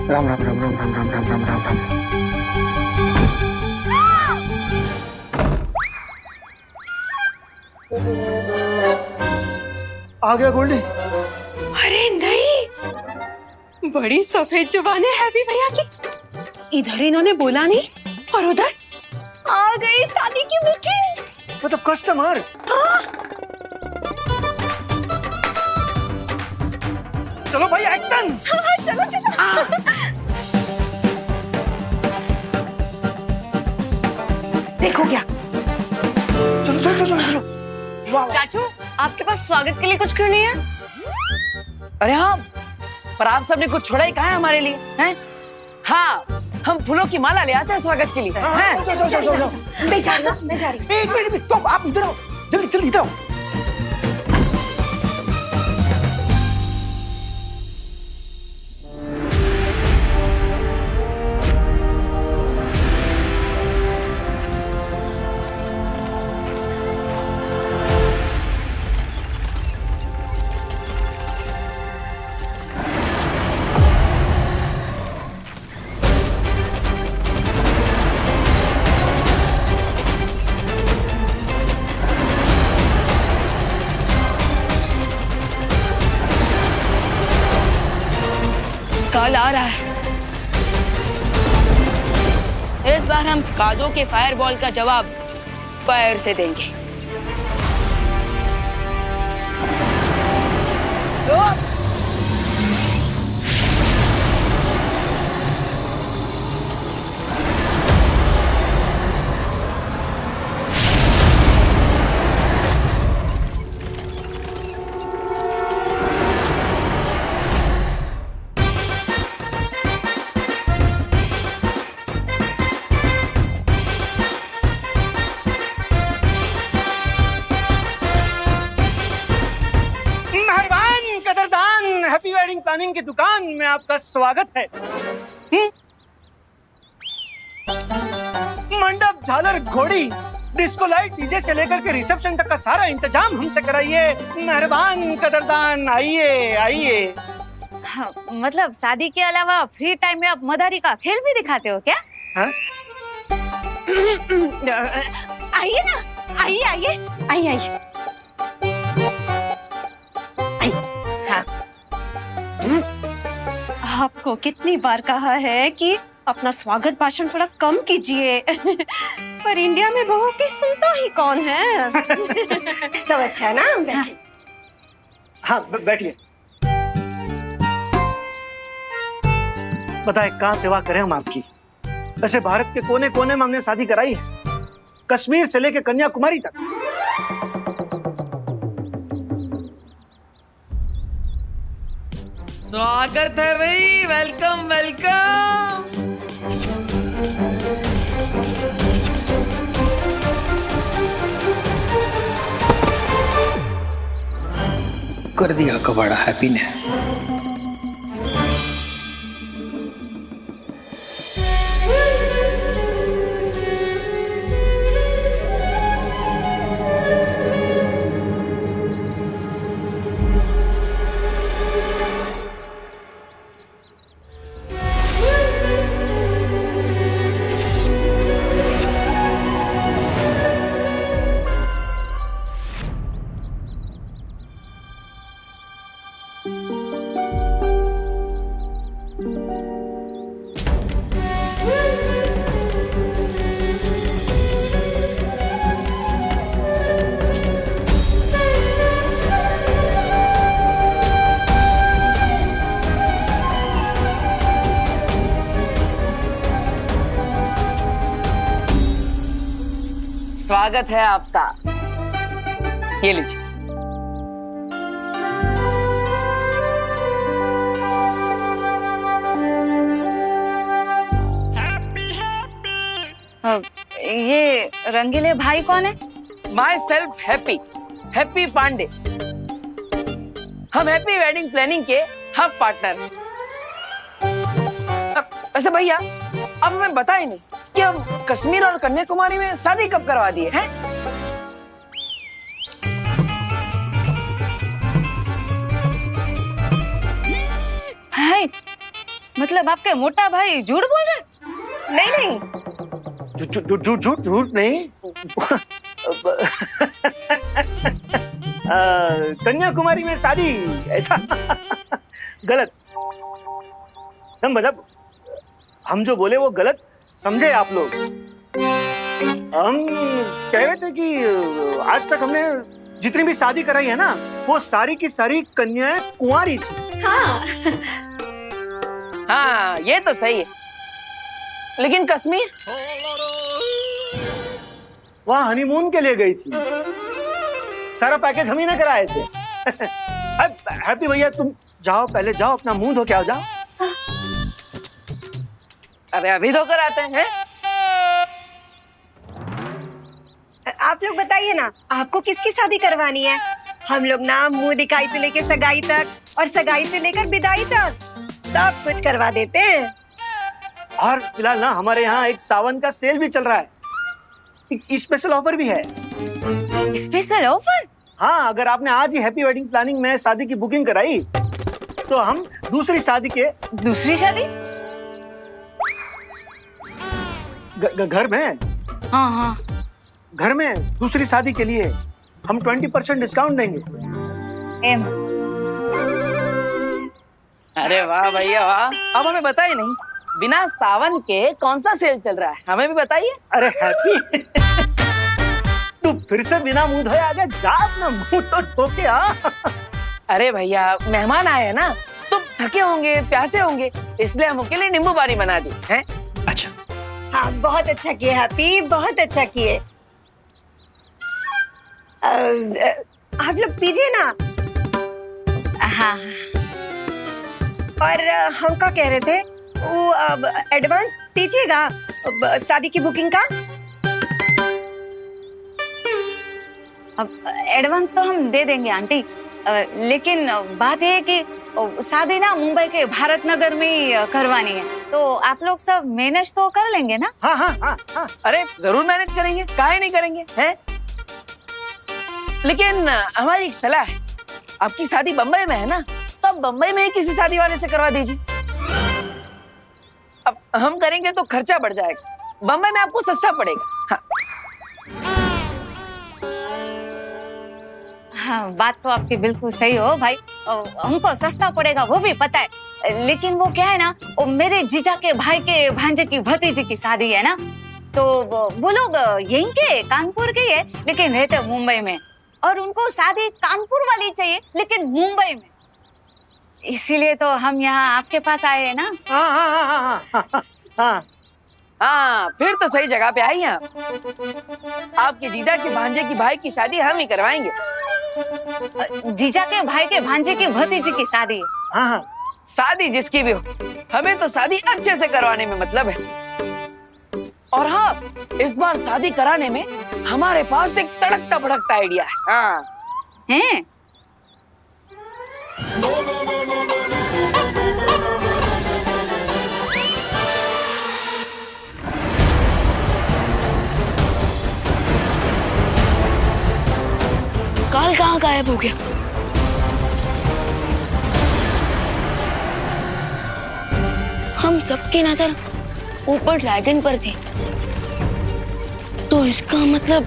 राम राम राम राम राम राम राम राम राम राम। आ गया गोल्डी। अरे नहीं, बड़ी सफेद जुबान है हैप्पी भैया की। इधर इन्होंने बोला नहीं और उधर आ गई शादी की बुकिंग। मतलब कस्टमर। चलो भाई एक्शन। हाँ, चलो चलो। देखो क्या। चलो चलो चलो चलो। चाचू, आपके पास स्वागत के लिए कुछ क्यों नहीं है? अरे हाँ, पर आप सबने कुछ छोड़ा ही कहा है हमारे लिए, हैं? हाँ, हम फूलों की माला ले आते हैं स्वागत के लिए। हैं? मैं जा रही हूँ, मैं जा रही हूँ। एक मिनट, तो आप इधर आओ, जल्दी जल्दी इधर आओ। काल आ रहा है। इस बार हम कादों के फायरबॉल का जवाब फायर से देंगे। हैप्पी वेडिंग प्लानिंग की दुकान में आपका स्वागत है। मंडप, झालर, घोड़ी, डिस्को लाइट, डीजे से लेकर के रिसेप्शन तक का सारा इंतजाम हमसे कराइए। मेहरबान कदरदान, आइए आइए। हाँ, मतलब शादी के अलावा फ्री टाइम में आप मदारी का खेल भी दिखाते हो क्या? हाँ? आइए ना, आइए आइए आइए आइए। आपको कितनी बार कहा है कि अपना स्वागत भाषण थोड़ा कम कीजिए। पर इंडिया में बहू की सुनता ही कौन है। सब अच्छा है ना? बैठिए। हाँ बैठिए। बताए कहाँ सेवा करें हम आपकी। वैसे भारत के कोने कोने में हमने शादी कराई है, कश्मीर से लेकर कन्याकुमारी तक। स्वागत है भाई, वेलकम वेलकम। कर दिया कबाड़ा हैप्पी ने। स्वागत है आपका। ये लीजिए। ये रंगीले भाई कौन है? Myself Happy, Happy Pandey. हम हैप्पी वेडिंग प्लानिंग के हम पार्टनर हैं। वैसे भैया अब हमें बता ही नहीं कि हम कश्मीर और कन्याकुमारी में शादी कब करवा दिए हैं? भाई मतलब आपके मोटा भाई झूठ बोल रहे? नहीं नहीं, झूठ नहीं। कन्याकुमारी में शादी, ऐसा गलत। मतलब हम जो बोले वो गलत समझे आप लोग। हम कह रहे थे कि आज तक हमने जितनी भी शादी कराई है ना, वो सारी की सारी कन्याएं कुंवारी थी। हाँ ये तो सही है, लेकिन कश्मीर वहाँ हनीमून के लिए गई थी। सारा पैकेज हम ही ने कराए थे। हैप्पी भैया तुम जाओ, पहले जाओ अपना मुंह धो के आओ, जाओ। अरे अभी धोकर आते हैं। आप लोग बताइए ना, आपको किसकी शादी करवानी है? हम लोग ना मुंह दिखाई से लेकर सगाई तक और सगाई से लेकर विदाई तक सब कुछ करवा देते हैं। और फिलहाल ना हमारे यहाँ एक सावन का सेल भी चल रहा है, एक स्पेशल ऑफर भी है। Special offer? हाँ, अगर आपने आज ही हैप्पी वेडिंग प्लानिंग में शादी की बुकिंग कराई तो हम दूसरी शादी के दूसरी शादी घर में, हाँ हाँ घर में दूसरी शादी के लिए हम 20% डिस्काउंट देंगे। एम। अरे वाह भैया वाह, अब हमें बताइए नहीं, बिना सावन के कौन सा सेल चल रहा है, हमें भी बताइए। अरे हैप्पी तू फिर से बिना मुंह धोए आ गया, जा अपना मुंह तो धो के आ। अरे भैया मेहमान आए हैं ना, तुम थके होंगे, प्यासे होंगे, इसलिए हम उनके लिए नींबू पानी बना दी हैं। अच्छा हाँ बहुत अच्छा किए हैप्पी, बहुत अच्छा किए। आप लोग पीजिए ना। हाँ। और हम क्या कह रहे थे, वो अब एडवांस दीजिएगा शादी की बुकिंग का। अब एडवांस तो हम दे देंगे आंटी, लेकिन बात यह है कि शादी ना मुंबई के भारत नगर में ही करवानी है, तो आप लोग सब मैनेज तो कर लेंगे ना? हाँ हाँ हाँ हाँ। अरे जरूर मैनेज करेंगे, काहे नहीं करेंगे हैं? लेकिन हमारी एक सलाह है, आपकी शादी बम्बई में है ना, तो आप बम्बई में ही किसी शादी वाले से करवा दीजिए। अब हम करेंगे तो खर्चा बढ़ जाएगा, बम्बई में आपको सस्ता पड़ेगा। हाँ। हाँ बात तो आपकी बिल्कुल सही हो भाई, हमको सस्ता पड़ेगा वो भी पता है, लेकिन वो क्या है ना, वो मेरे जीजा के भाई के भांजे की भतीजी की शादी है ना, तो वो लोग यहीं के कानपुर के है, लेकिन रहते मुंबई में, और उनको शादी कानपुर वाली चाहिए लेकिन मुंबई में, इसीलिए तो हम यहाँ आपके पास आए हैं ना। हाँ हाँ हाँ हाँ हाँ हाँ हाँ फिर तो सही जगह पे आई हैं आप। आपके जीजा के भांजे की भाई की शादी हम ही करवाएंगे। जीजा के भाई के भांजे की भतीजी की शादी है। हाँ हाँ। शादी जिसकी भी हो, हमें तो शादी अच्छे से करवाने में मतलब है। और हाँ, इस बार शादी कराने में हमारे पास एक तड़कता भड़कता आइडिया है। हाँ हैं? काल कहाँ गायब हो गया? हम सबकी नजर ऊपर ड्रैगन पर थी, तो इसका मतलब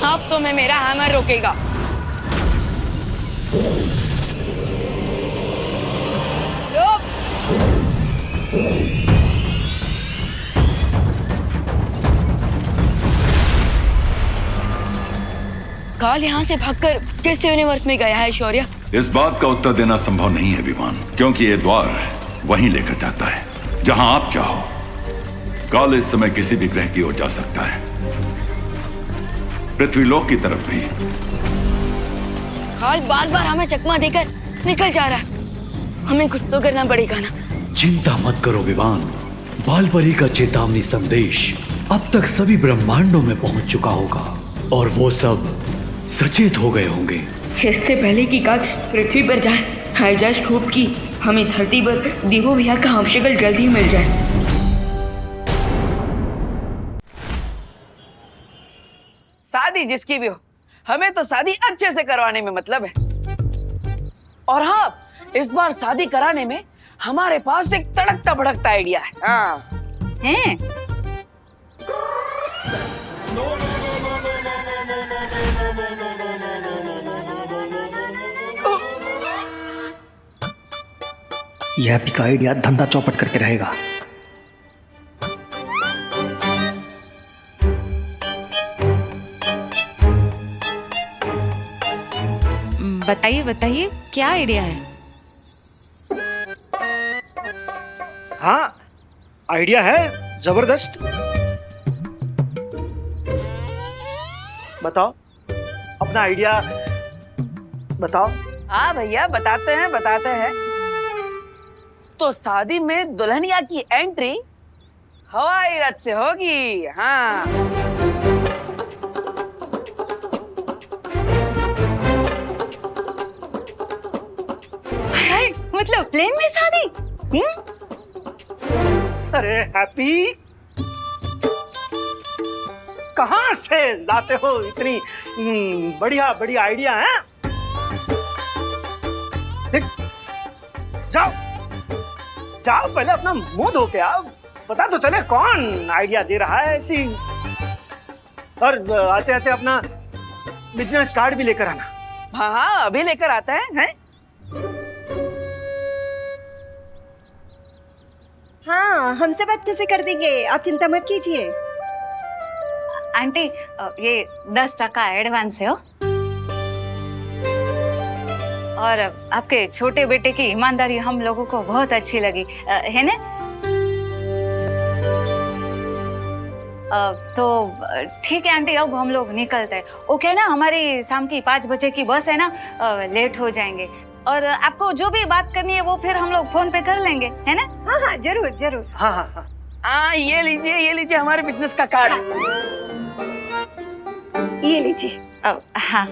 अब तो मैं मेरा हैमर रोकेगा। काल यहाँ से भागकर किस यूनिवर्स में गया है शौर्य? इस बात का उत्तर देना संभव नहीं है विमान, क्योंकि ये द्वार वहीं लेकर जाता है जहां आप चाहो। काल इस समय किसी भी ग्रह की ओर जा सकता है, पृथ्वीलोक की तरफ भी। काल बार बार हमें चकमा देकर निकल जा रहा है, हमें कुछ तो करना पड़ेगा ना। चिंता मत करो विमान, बालपरी का चेतावनी संदेश अब तक सभी ब्रह्मांडों में पहुंच चुका होगा और वो सब सचेत हो गए होंगे। इससे पहले कि काल पृथ्वी पर जाए, हाईजस्ट होप की हमें धरती पर देवो भैया का हमशक्ल जल्दी मिल जाए। शादी जिसकी भी हो, हमें तो शादी अच्छे से करवाने में मतलब है। और हाँ, इस बार शादी कराने में हमारे पास एक तड़कता भड़कता आइडिया है। हाँ हैं? यह भी का आइडिया धंधा चौपट करके रहेगा। बताइए बताइए, क्या आइडिया है? हाँ, आइडिया है जबरदस्त। बताओ अपना आइडिया बताओ। हाँ भैया, बताते हैं। तो शादी में दुल्हनिया की एंट्री हवाई रथ से होगी। हाँ, मतलब प्लेन में शादी? अरे हैप्पी, कहाँ से लाते हो इतनी बढ़िया बढ़िया आइडिया है? जाओ जाओ, पहले अपना मुंह धो के आओ, पता तो चले कौन आइडिया दे रहा है ऐसी। और आते आते अपना बिजनेस कार्ड भी लेकर आना। हाँ, अभी लेकर आता है? हाँ, हम सब अच्छे से कर देंगे, आप चिंता मत कीजिए। आंटी, ये 10% एडवांस है हो। और आपके छोटे बेटे की ईमानदारी हम लोगों को बहुत अच्छी लगी, है ना? तो ठीक है आंटी, अब हम लोग निकलते हैं। ओके ना? हमारी शाम की 5 बजे की बस है ना, लेट हो जाएंगे। और आपको जो भी बात करनी है वो फिर हम लोग फोन पे कर लेंगे, है ना? हाँ हाँ, जरूर जरूर। हाँ हाँ हाँ। हाँ, ये लीजिए हमारे बिजनेस का कार्ड। ये लीजिए। हाँ,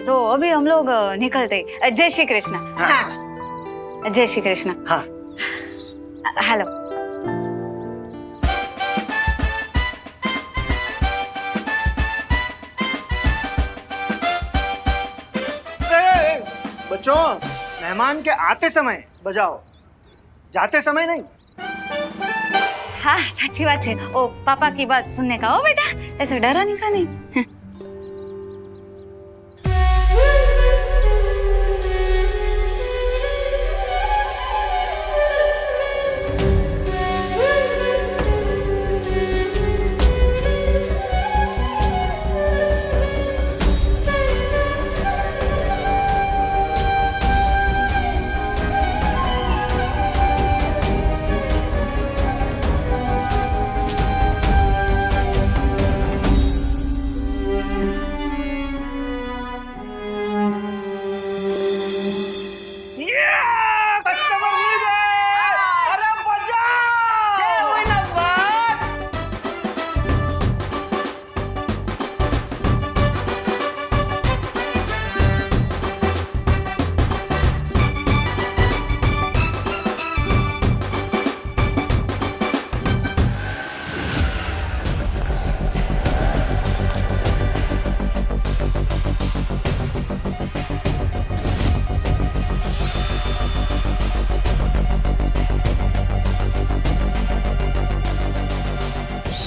तो अभी हम लोग निकलते। जय श्री कृष्णा। हाँ। जय श्री कृष्णा। हाँ। हेलो। बच्चों, मेहमान के आते समय बजाओ, जाते समय नहीं। हाँ, सच्ची बात है। ओ पापा की बात सुनने का। ओ बेटा, ऐसे डराने का नहीं।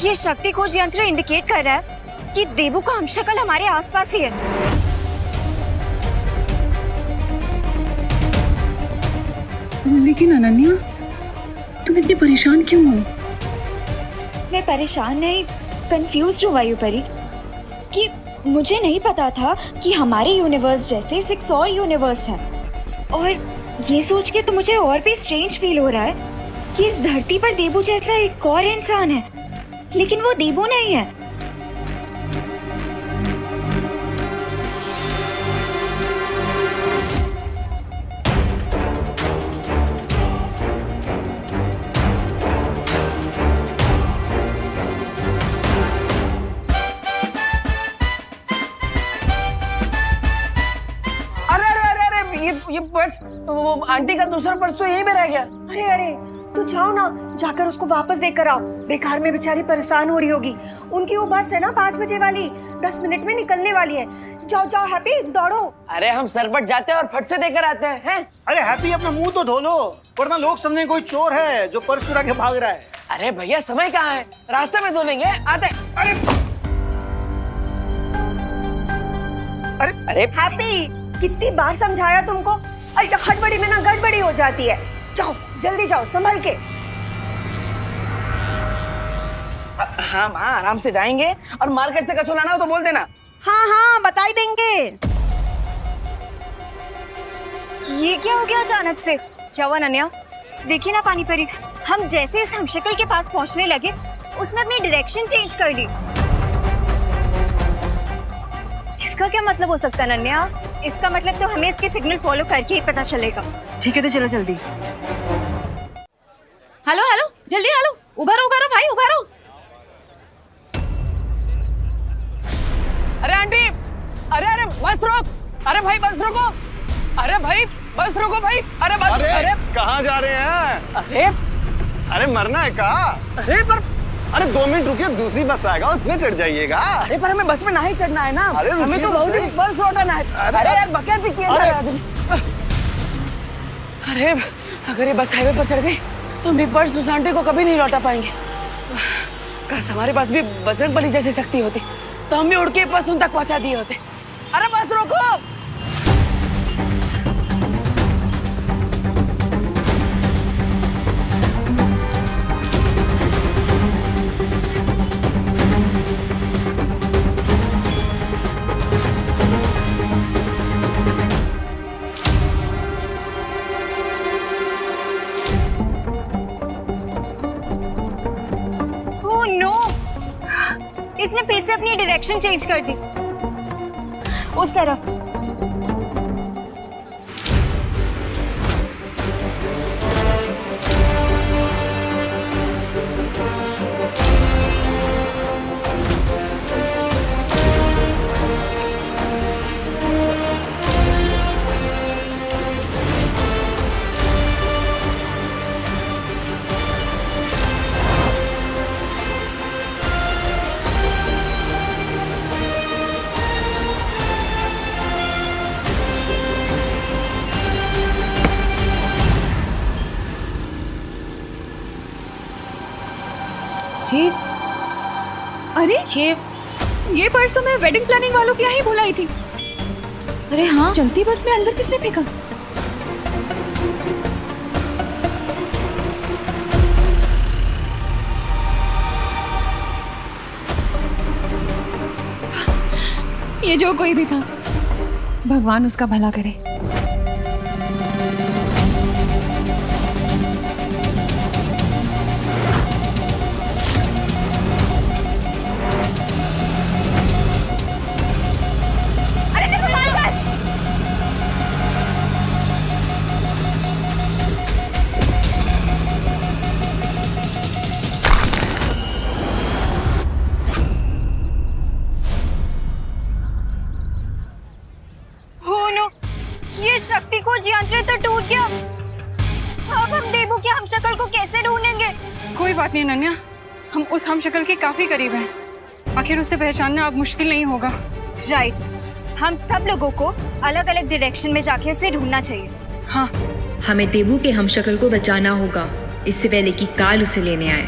ये शक्ति खोज यंत्र इंडिकेट कर रहा है कि देवू का हमशक्ल हमारे आसपास ही है। लेकिन अनन्या, तुम इतनी परेशान क्यों हो? मैं परेशान नहीं, कंफ्यूज हूँ वायुपरी कि मुझे नहीं पता था कि हमारे यूनिवर्स जैसे 6 और यूनिवर्स हैं। और ये सोच के तो मुझे और भी स्ट्रेंज फील हो रहा है कि इस धरती पर देबू जैसा एक और इंसान है, लेकिन वो देबू नहीं है। ये पर्स, वो आंटी का दूसरा पर्स तो यहीं पे रह गया। अरे अरे तू जाओ ना, जाकर उसको वापस देकर आओ। बेकार में बेचारी परेशान हो रही होगी। उनकी वो बस है ना 5 बजे वाली, 10 मिनट में निकलने वाली है। जाओ जाओ हैप्पी, दौड़ो। अरे हम सरपट जाते हैं और फट से देकर आते हैं। अरे हैप्पी अपना मुंह तो धो लो, वरना लोग समझेंगे कोई चोर है जो पर्स चुरा के भाग रहा है। अरे भैया समय कहाँ है, रास्ते में धो लेंगे, आते। अरे हैप्पी, कितनी बार समझाया तुमको। अरे हड़बड़ी में ना गड़बड़ी हो जाती है। जाओ जल्दी जाओ, संभल के। हाँ माँ, आराम से जाएंगे और मार्केट से कचौड़ा लाना हो तो बोल देना। हाँ हाँ बता ही देंगे। ये क्या हो गया अचानक से? क्या हुआ नन्या? देखिए ना पानी परी, हम जैसे इस हमशक्ल के पास पहुंचने लगे उसने अपनी डायरेक्शन चेंज कर दी। इसका क्या मतलब हो सकता है नन्या? इसका मतलब तो हमें इसके सिग्नल फॉलो करके ही पता चलेगा। ठीक है तो चलो जल्दी। हेलो हेलो, जल्दी हेलो, उभरो उभरो भाई उभरो। अरे आंटी, अरे अरे बस रोक, अरे भाई बस रोको, अरे भाई बस रोको भाई, अरे बस। अरे कहाँ जा रहे हैं? अरे मरना है कहा? अरे 2 मिनट रुकिए, दूसरी बस आएगा उसमें चढ़ जाइएगा। अरे पर हमें बस में ना ही चढ़ना है ना। अरे हमें तो बहुत ही बस लौटाना है। अरे यार बकैत भी किया जा रहा है। अरे अगर ये बस हाईवे पर चढ़ गई तो हम भी पर्स उस आंटी को कभी नहीं लौटा पाएंगे। काश हमारे पास भी बजरंगबली जैसी शक्ति होती तो हम भी उड़ के पर्स उन तक पहुंचा दिए होते। अरे बस रोको। इसने फिर से अपनी डायरेक्शन चेंज कर दी उस तरफ। अरे ये पर्स तो मैं वेडिंग प्लानिंग वालों के यहाँ ही भुलाई थी। अरे हाँ, चलती बस में अंदर किसने फेंका? ये जो कोई भी था, भगवान उसका भला करे। शक्ति को यंत्र तो टूट गया। अब हम देबू के हमशक्ल को कैसे ढूंढेंगे? कोई बात नहीं नन्या, हम उस हमशक्ल के काफी करीब हैं। आखिर उसे पहचानना अब मुश्किल नहीं होगा। राइट, हम सब लोगों को अलग अलग डायरेक्शन में जाके उसे ढूंढना चाहिए। हाँ, हमें देबू के हमशक्ल को बचाना होगा इससे पहले कि काल उसे लेने आए।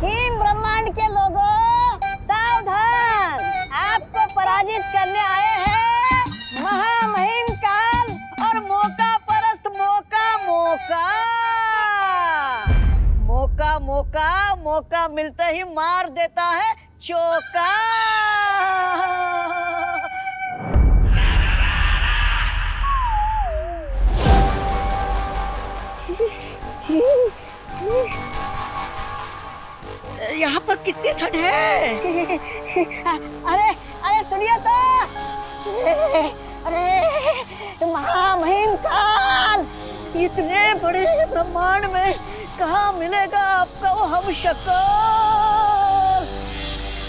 हीन ब्रह्मांड के लोगों सावधान, आपको पराजित करने आए हैं महामहिम काल और मौका परस्त मौका मिलते ही मार देता है बच्चों का। यहाँ पर कितनी ठंड है। अरे अरे सुनिए तो, अरे महामहिम काल, इतने बड़े ब्रह्मांड में कहाँ मिलेगा आपका वो हमशक्ल।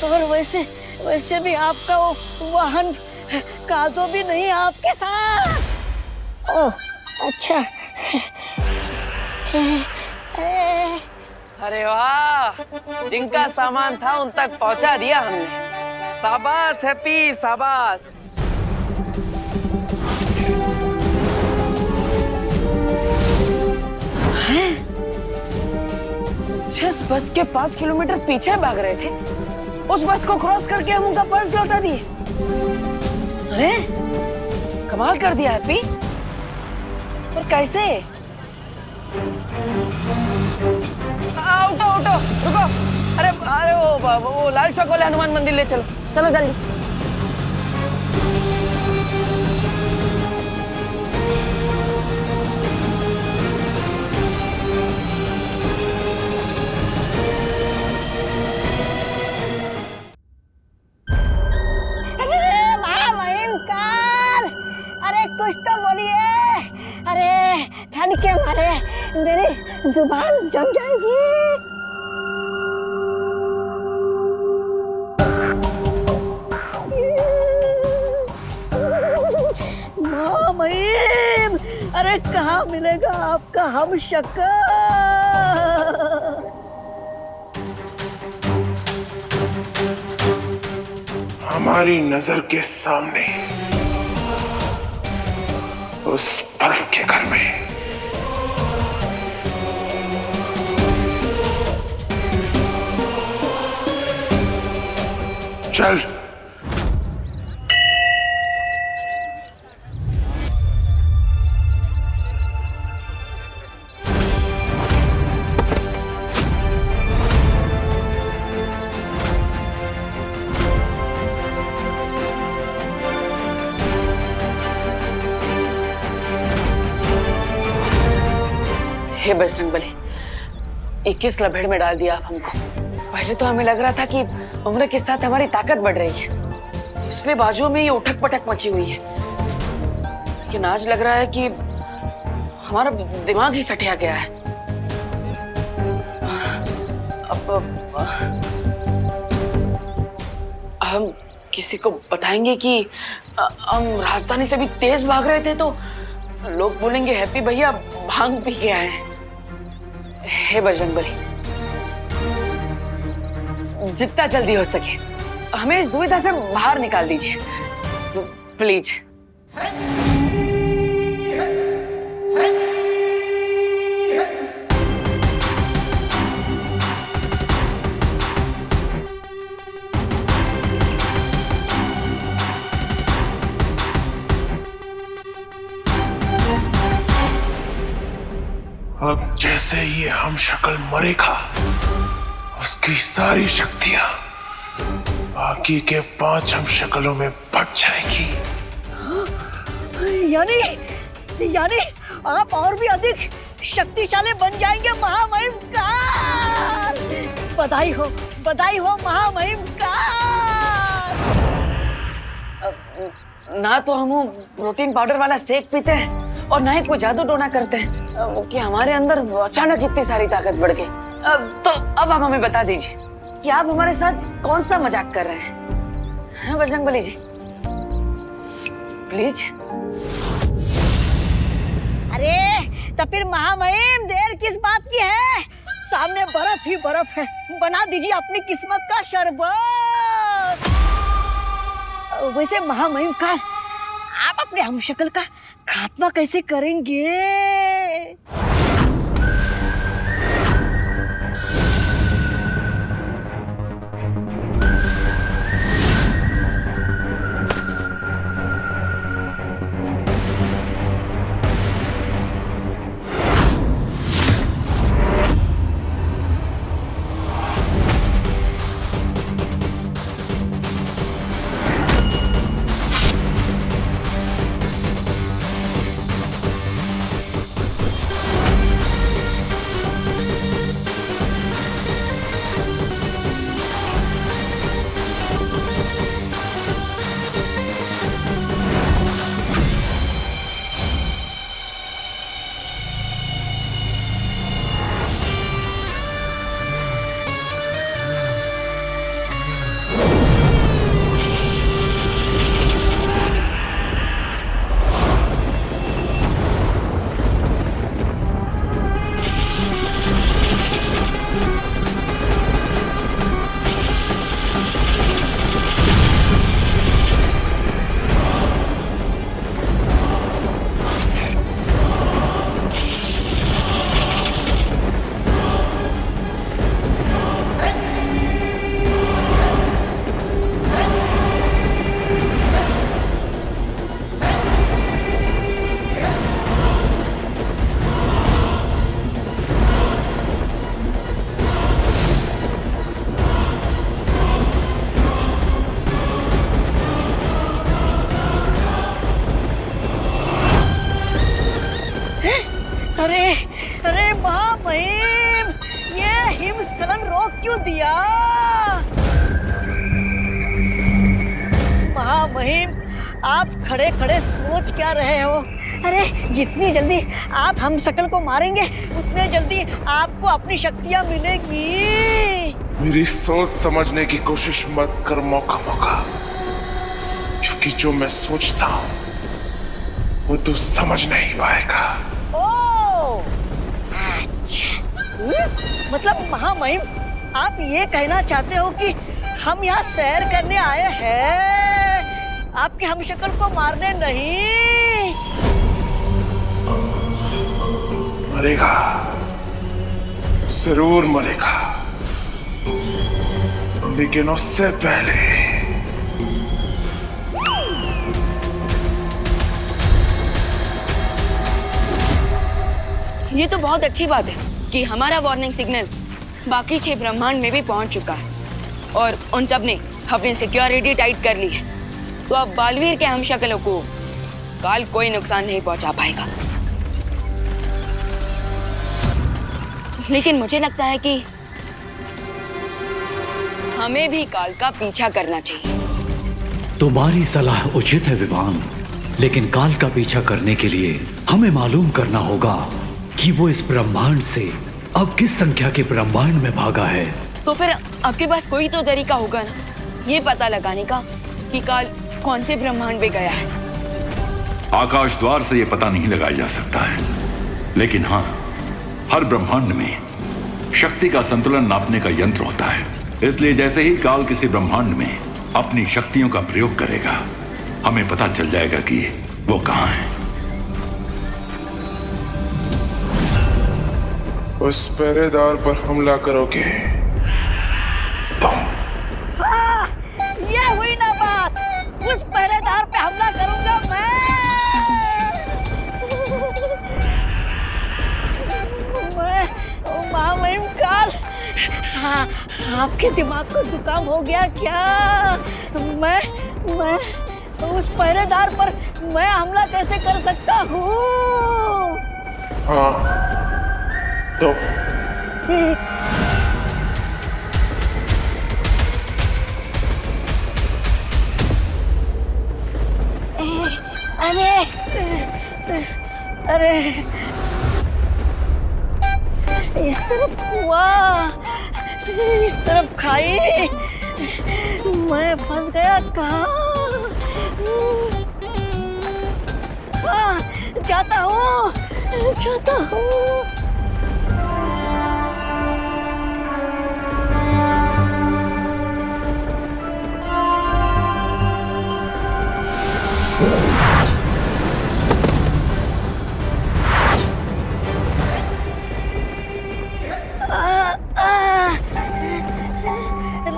और वैसे भी आपका वो वाहन काजो भी नहीं आपके साथ। ओह अच्छा। अरे वाह, जिनका सामान था उन तक पहुंचा दिया हमने। शाबाश हैप्पी, शाबाश। जिस बस के 5 किलोमीटर पीछे भाग रहे थे, उस बस को क्रॉस करके हम उनका पर्स लौटा दिए। अरे कमाल कर दिया हैप्पी। और कैसे? उठो उठो, रुको। अरे अरे वो लाल चौक वाले हनुमान मंदिर ले चलो, चलो जल्दी। अरे महामहिम काल, अरे कुछ तो बोलिए। अरे ठंड के मारे मेरी जुबान जम जाएगी। महामहिम, अरे कहाँ मिलेगा आपका हमशक्ल। हमारी नजर के सामने उस बर्फ के घर में चल। हे बजरंगबली, 21 लभेड़ में डाल दिया आप हमको। पहले तो हमें लग रहा था कि उम्र के साथ हमारी ताकत बढ़ रही है, इसलिए बाजुओं में ये उठक पटक मची हुई है। लेकिन आज लग रहा है कि हमारा दिमाग ही सटिया गया है। अब हम किसी को बताएंगे कि हम राजधानी से भी तेज भाग रहे थे तो लोग बोलेंगे हैप्पी भैया भांग पी के आए हैं। हे बजरंगबली, जितना जल्दी हो सके हमें इस दुविधा से बाहर निकाल दीजिए, तो प्लीज। अब जैसे ये हमशक्ल मरेगा, उसकी सारी शक्तियां बाकी के 5 हमशक्लों में बट जाएगी। यानी आप और भी अधिक शक्तिशाली बन जाएंगे महामहिम काल। बधाई हो महामहिम काल। ना तो हम प्रोटीन पाउडर वाला शेक पीते हैं और ना ही कोई जादू टोना करते हैं कि हमारे अंदर अचानक इतनी सारी ताकत बढ़ गई। अब आप हमें बता दीजिए कि आप हमारे साथ कौन सा मजाक कर रहे हैं, बजरंगबली जी, प्लीज। अरे तो फिर महामहिम देर किस बात की है, सामने बर्फ ही बर्फ है, बना दीजिए अपनी किस्मत का शरबत। वैसे महामहिम काल, आप अपने हमशक्ल का खात्मा कैसे करेंगे? अरे अरे महामहिम, ये हिमस्खलन रोक क्यों दिया? महामहिम, आप खड़े खड़े सोच क्या रहे हो? अरे जितनी जल्दी आप हम शकल को मारेंगे उतने जल्दी आपको अपनी शक्तियां मिलेगी। मेरी सोच समझने की कोशिश मत कर मौका, क्योंकि जो मैं सोचता हूँ वो तू समझ नहीं पाएगा। ओ, अच्छा। मतलब महामहिम, आप ये कहना चाहते हो कि हम यहाँ सैर करने आए हैं, आपके हमशक्ल को मारने नहीं? मरेगा, जरूर मरेगा, लेकिन उससे पहले ये तो बहुत अच्छी बात है कि हमारा वार्निंग सिग्नल बाकी 6 ब्रह्मांड में भी पहुंच चुका है और उन सब ने अपनी सिक्योरिटी टाइट कर ली है। तो अब बालवीर के हमशक्लों को काल कोई नुकसान नहीं पहुंचा पाएगा। लेकिन मुझे लगता है कि हमें भी काल का पीछा करना चाहिए। तुम्हारी सलाह उचित है विवान, लेकिन काल का पीछा करने के लिए हमें मालूम करना होगा कि वो इस ब्रह्मांड से अब किस संख्या के ब्रह्मांड में भागा है। तो फिर आपके पास कोई तो तरीका होगा ना ये पता लगाने का कि काल कौन से ब्रह्मांड में गया है। आकाश द्वार से यह पता नहीं लगाया जा सकता है, लेकिन हाँ, हर ब्रह्मांड में शक्ति का संतुलन नापने का यंत्र होता है। इसलिए जैसे ही काल किसी ब्रह्मांड में अपनी शक्तियों का प्रयोग करेगा, हमें पता चल जाएगा कि वो कहां है। उस पहरेदार पर हमला करोगे तुम? हाँ, ये हुई ना बात। उस पहरेदार पे हमला करूंगा मैं महामहिम काल। हाँ, आपके दिमाग को जुकाम हो गया क्या? मैं उस पहरेदार पर मैं हमला कैसे कर सकता हूँ? हाँ, तो अरे इस तरफ हुआ, इस तरफ खाई, मैं फंस गया कहाँ? जाता हूँ।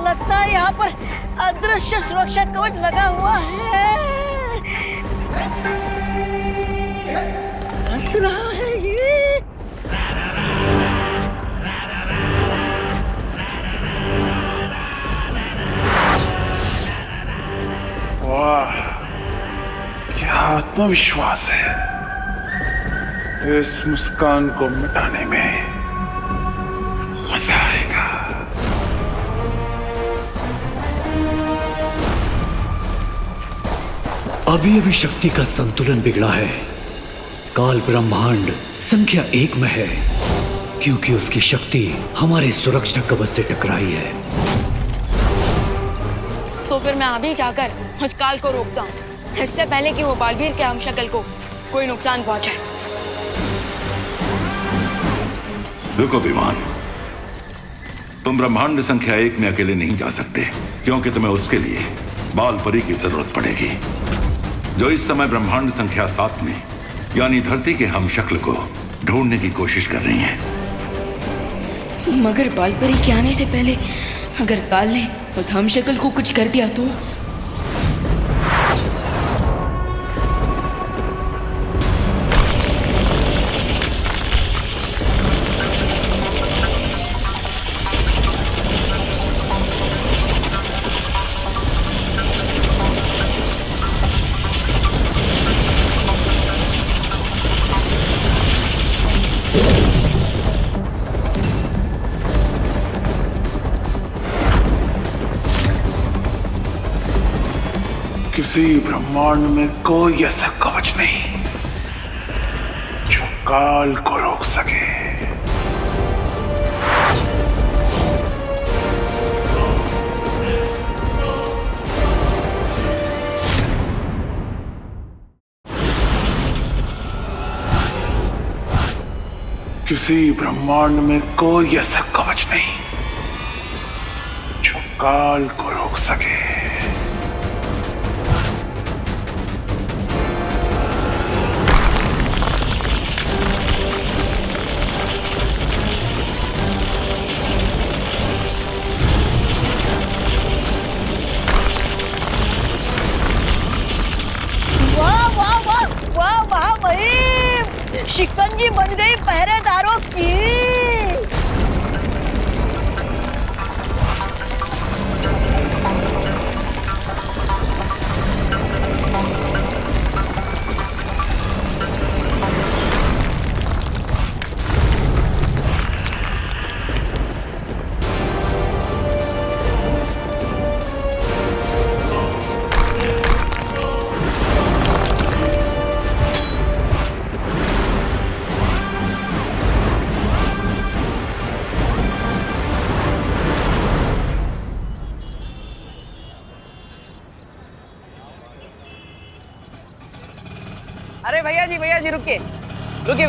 लगता है यहाँ पर अदृश्य सुरक्षा कवच लगा हुआ है। हंस रहा है ये। वाह, क्या आत्मविश्वास है। इस मुस्कान को मिटाने में मजा आएगा। अभी शक्ति का संतुलन बिगड़ा है। काल ब्रह्मांड संख्या 1 में है, क्योंकि उसकी शक्ति हमारे सुरक्षा कवच से टकराई है। तो फिर मैं अभी जाकर उस काल को रोकता हूँ, इससे पहले कि वो बालवीर के हमशक्ल को कोई नुकसान पहुंचाए। रुको विमान, तुम ब्रह्मांड संख्या 1 में अकेले नहीं जा सकते, क्योंकि तुम्हें उसके लिए बाल परी की जरूरत पड़ेगी, जो इस समय ब्रह्मांड संख्या 7 में यानी धरती के हमशक्ल को ढूंढने की कोशिश कर रही हैं। मगर बालपरी के आने से पहले अगर काल ने उस हमशक्ल को कुछ कर दिया तो? किसी ब्रह्मांड में कोई ऐसा कवच नहीं जो काल को रोक सके। किसी ब्रह्मांड में कोई ऐसा कवच नहीं जो काल को रोक सके। वाह वाह भाई, शिकंजी बन गई पहरेदारों की। अरे भैया जी रुकिए रुकिए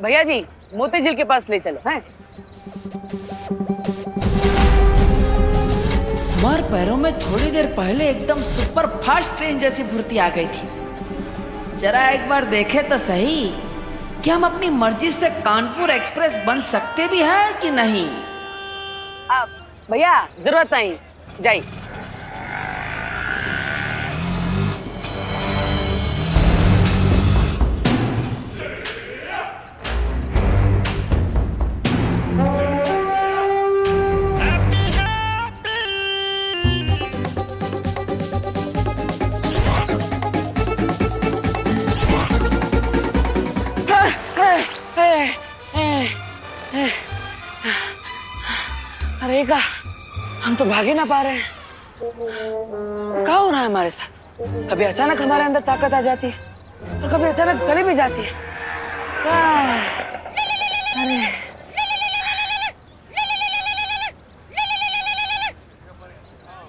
भैया जी मोती झील के पास ले चलो हैं। हमारे पैरों में थोड़ी देर पहले एकदम सुपर फास्ट ट्रेन जैसी फुर्ती आ गई थी। जरा एक बार देखे तो सही कि हम अपनी मर्जी से कानपुर एक्सप्रेस बन सकते भी हैं कि नहीं। आप भैया जरूरत नहीं जाइए। अरे का हम तो भागे ना पा रहे हैं। क्या हो रहा है हमारे साथ? कभी अचानक हमारे अंदर ताकत आ जाती है और कभी अचानक चली भी जाती है। अरे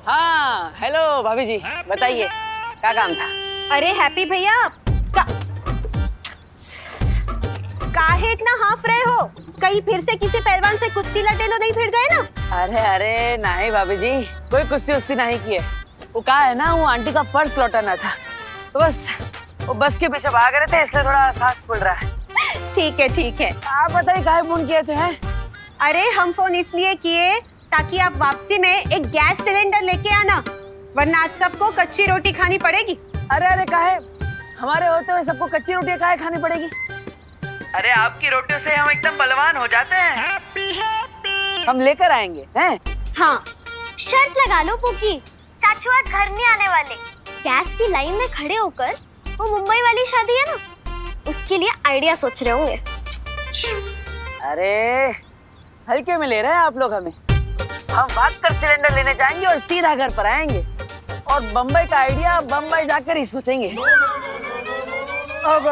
हाँ हेलो भाभी जी बताइए क्या काम था? अरे हैप्पी भैया काहे इतना हाफ रहे हो? कहीं फिर से किसी पहलवान से कुश्ती लड़ने तो नहीं भिड़ गए ना? अरे नहीं भाभी जी कोई कुश्ती उस्ती नहीं की है। वो कहा है ना वो आंटी का पर्स लौटाना था तो बस वो बस के पीछे भाग रहे थे इसलिए थोड़ा सांस फूल रहा है। ठीक है आप बताइए काहे फोन किए थे हैं? अरे हम फोन इसलिए किए ताकि आप वापसी में एक गैस सिलेंडर लेके आना, वरना आज सबको कच्ची रोटी खानी पड़ेगी। अरे काहे हमारे होते हुए सबको कच्ची रोटियां काहे खानी पड़ेगी? अरे आपकी रोटियों से हम एकदम बलवान हो जाते हैं। हम लेकर आएंगे हैं? हाँ शर्त लगा लो पुकी, चाचू आज घर नहीं आने वाले। गैस की लाइन में खड़े होकर वो मुंबई वाली शादी है ना उसके लिए आइडिया सोच रहे होंगे। अरे हल्के में ले रहे हैं आप लोग हमें। हम भाग कर सिलेंडर लेने जाएंगे और सीधा घर पर आएंगे और बम्बई का आइडिया बम्बई जाकर ही सोचेंगे। अब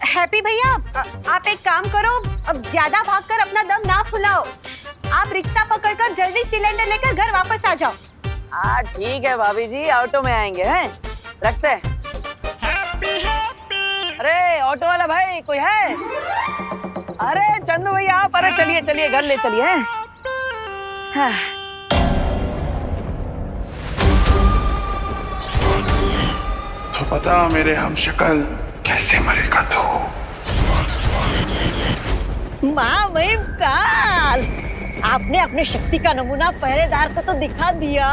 हैप्पी भैया आप एक काम करो, अब ज्यादा भागकर अपना दम ना फुलाओ। आप रिक्शा पकड़कर जल्दी सिलेंडर लेकर घर वापस आ जाओ। हाँ ठीक है भाभी जी ऑटो में आएंगे हैं। रखते हैं। अरे ऑटो वाला भाई कोई है? अरे चंदू भैया आप अरे चलिए घर ले चलिए हैं। हाँ। तो पता मेरे हमशक्ल कैसे मरेगा तो? माँ वही काल, आपने अपनी शक्ति का नमूना पहरेदार को तो दिखा दिया,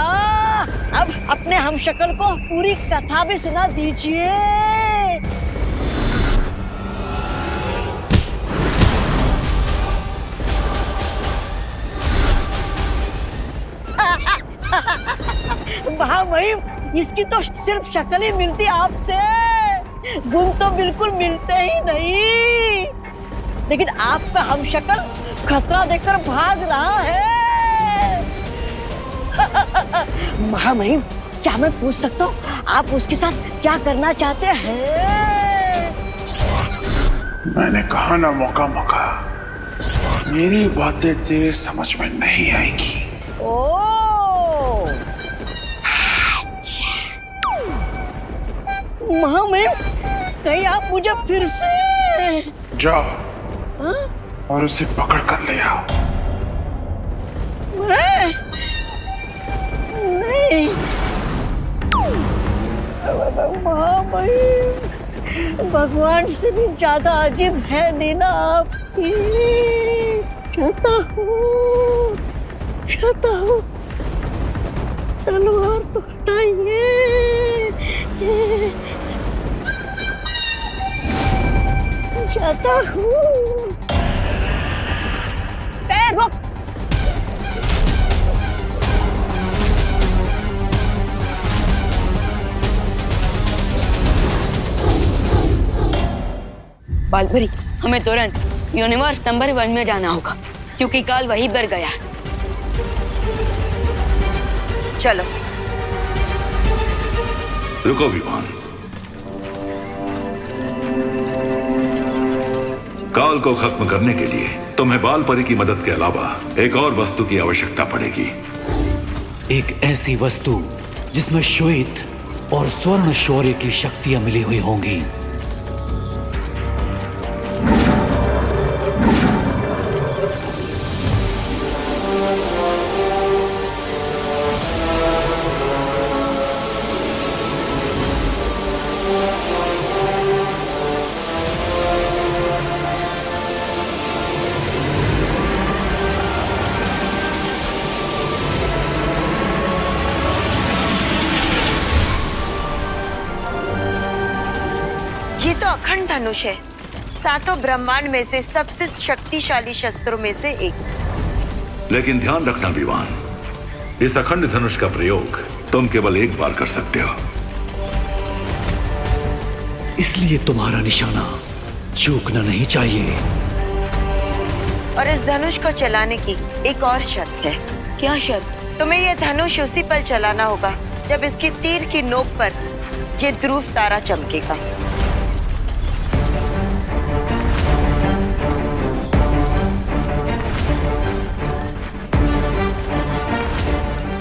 अब अपने हमशक्ल को पूरी कथा भी सुना दीजिए। वाह वही, इसकी तो सिर्फ शक्ल ही मिलती आपसे, गुण तो बिल्कुल मिलते ही नहीं। लेकिन आपका हमशक्ल खतरा देखकर भाग रहा है। महामहिम, क्या मैं पूछ सकता हूँ आप उसके साथ क्या करना चाहते हैं? मैंने कहा ना, मौका मौका। मेरी बातें तेरे समझ में नहीं आएगी। ओह, महामहिम, कहीं आप मुझे फिर से जाओ हाँ? और उसे पकड़ कर ले आओ। नहीं, महामहिम, भगवान से भी ज्यादा अजीब है नीला आपकी। चाहता हूँ तलवार तो हटाइए। चाहता हूँ। रुक। बालपरी, हमें तुरंत यूनिवर्स नंबर 1 में जाना होगा क्योंकि काल वहीं पर गया है। चलो। रुको विमान। काल को खत्म करने के लिए तुम्हें बालपरी की मदद के अलावा एक और वस्तु की आवश्यकता पड़ेगी। एक ऐसी वस्तु जिसमें श्वेत और स्वर्ण शौर्य की शक्तियां मिली हुई होंगी। ये तो अखंड धनुष है, सातों ब्रह्मांड में से सबसे शक्तिशाली शस्त्रों में से एक। लेकिन ध्यान रखना विमान, इस अखंड धनुष का प्रयोग तुम केवल एक बार कर सकते हो। इसलिए तुम्हारा निशाना चूकना नहीं चाहिए। और इस धनुष को चलाने की एक और शर्त है। क्या शर्त? तुम्हें यह धनुष उसी पल चलाना होगा जब इसकी तीर की नोक पर ये ध्रुव तारा चमकेगा।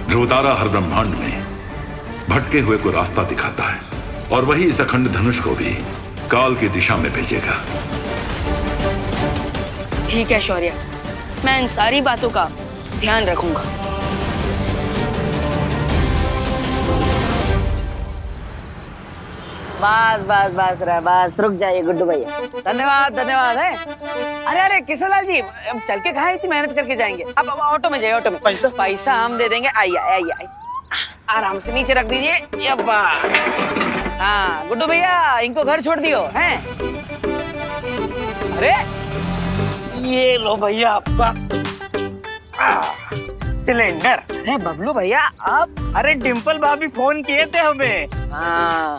ध्रुव तारा हर ब्रह्मांड में भटके हुए को रास्ता दिखाता है और वही इस अखंड धनुष को भी काल की दिशा में भेजेगा। ठीक है शौर्य, मैं इन सारी बातों का ध्यान रखूंगा। बस बस बस रे, बस रुक जाइए गुड्डू भैया। धन्यवाद धन्यवाद है। अरे अरे किशनलाल जी, चल के कहा इतनी मेहनत करके जाएंगे। अब ऑटो में जाइए, ऑटो में। पैसा हम दे देंगे। आइए आइए आइए, आराम से नीचे रख दीजिए। हाँ गुड्डू भैया, इनको घर छोड़ दियो हैं। अरे ये लो भैया आपका सिलेंडर। अरे बबलू भैया आप। अरे डिम्पल भाभी फोन किए थे हमें। हाँ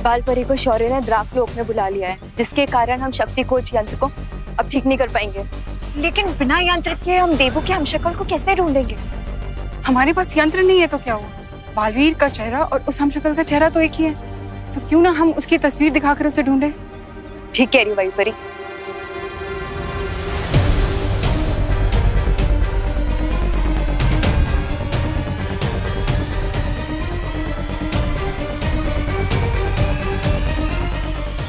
बालपरी को शौर्य ने द्राकलोक में बुला लिया है, जिसके कारण हम शक्ति कोच यंत्र को अब ठीक नहीं कर पाएंगे। लेकिन बिना यंत्र के हम देवू के हमशक्ल को कैसे ढूंढेंगे? हमारे पास यंत्र नहीं है तो क्या हुआ? बालवीर का चेहरा और उस हमशक्ल का चेहरा तो एक ही है, तो क्यों ना हम उसकी तस्वीर दिखाकर उसे ढूंढे। ठीक कह रही बालपरी।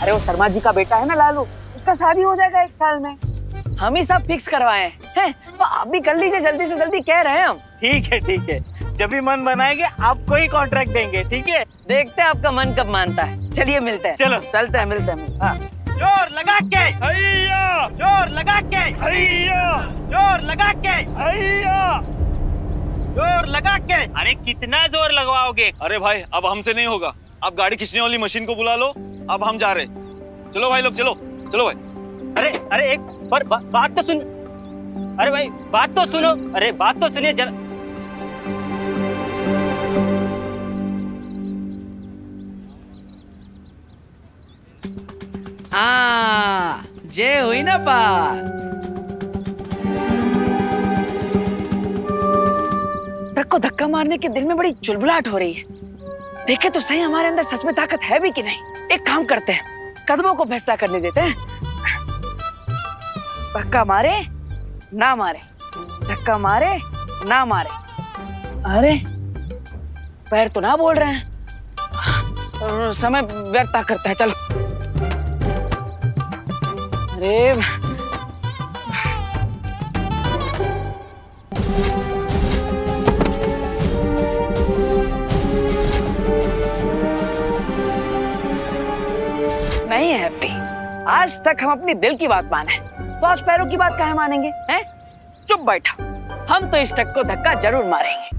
अरे वो शर्मा जी का बेटा है ना लालू, उसका शादी हो जाएगा 1 साल में। हम ही सब फिक्स करवाए हैं, तो आप भी कर लीजिए, जल्दी से जल्दी कह रहे हैं हम। ठीक है, जब भी मन बनाएंगे आपको ही कॉन्ट्रैक्ट देंगे। ठीक है, देखते हैं आपका मन कब मानता है। चलिए मिलते हैं। चलो चलते हैं, मिलते हैं। हाँ। जोर लगा के हैया, जोर लगा के हैया, जोर लगा के हैया, जोर लगा के। अरे कितना जोर लगवाओगे? अरे भाई अब हमसे नहीं होगा, आप गाड़ी खींचने वाली मशीन को बुला लो। अब हम जा रहे। चलो भाई लोग, चलो चलो भाई। अरे एक पर बात तो सुन। अरे भाई बात तो सुनो। अरे बात तो सुनिए जरा। हाँ, जय हुई ना पार। ट्रक को धक्का मारने के दिल में बड़ी चुलबुलाहट हो रही है। देखे तो सही हमारे अंदर सच में ताकत है भी कि नहीं। एक काम करते हैं, कदमों को फैसला करने देते हैं। धक्का मारे ना मारे, धक्का मारे ना मारे। अरे पैर तो ना बोल रहे हैं, समय व्यर्थ करता है। चलो। अरे नहीं है हैप्पी, आज तक हम अपनी दिल की बात माने, तो आज पैरों की बात काहे मानेंगे? हैं? चुप बैठा, हम तो इस ट्रक को धक्का जरूर मारेंगे।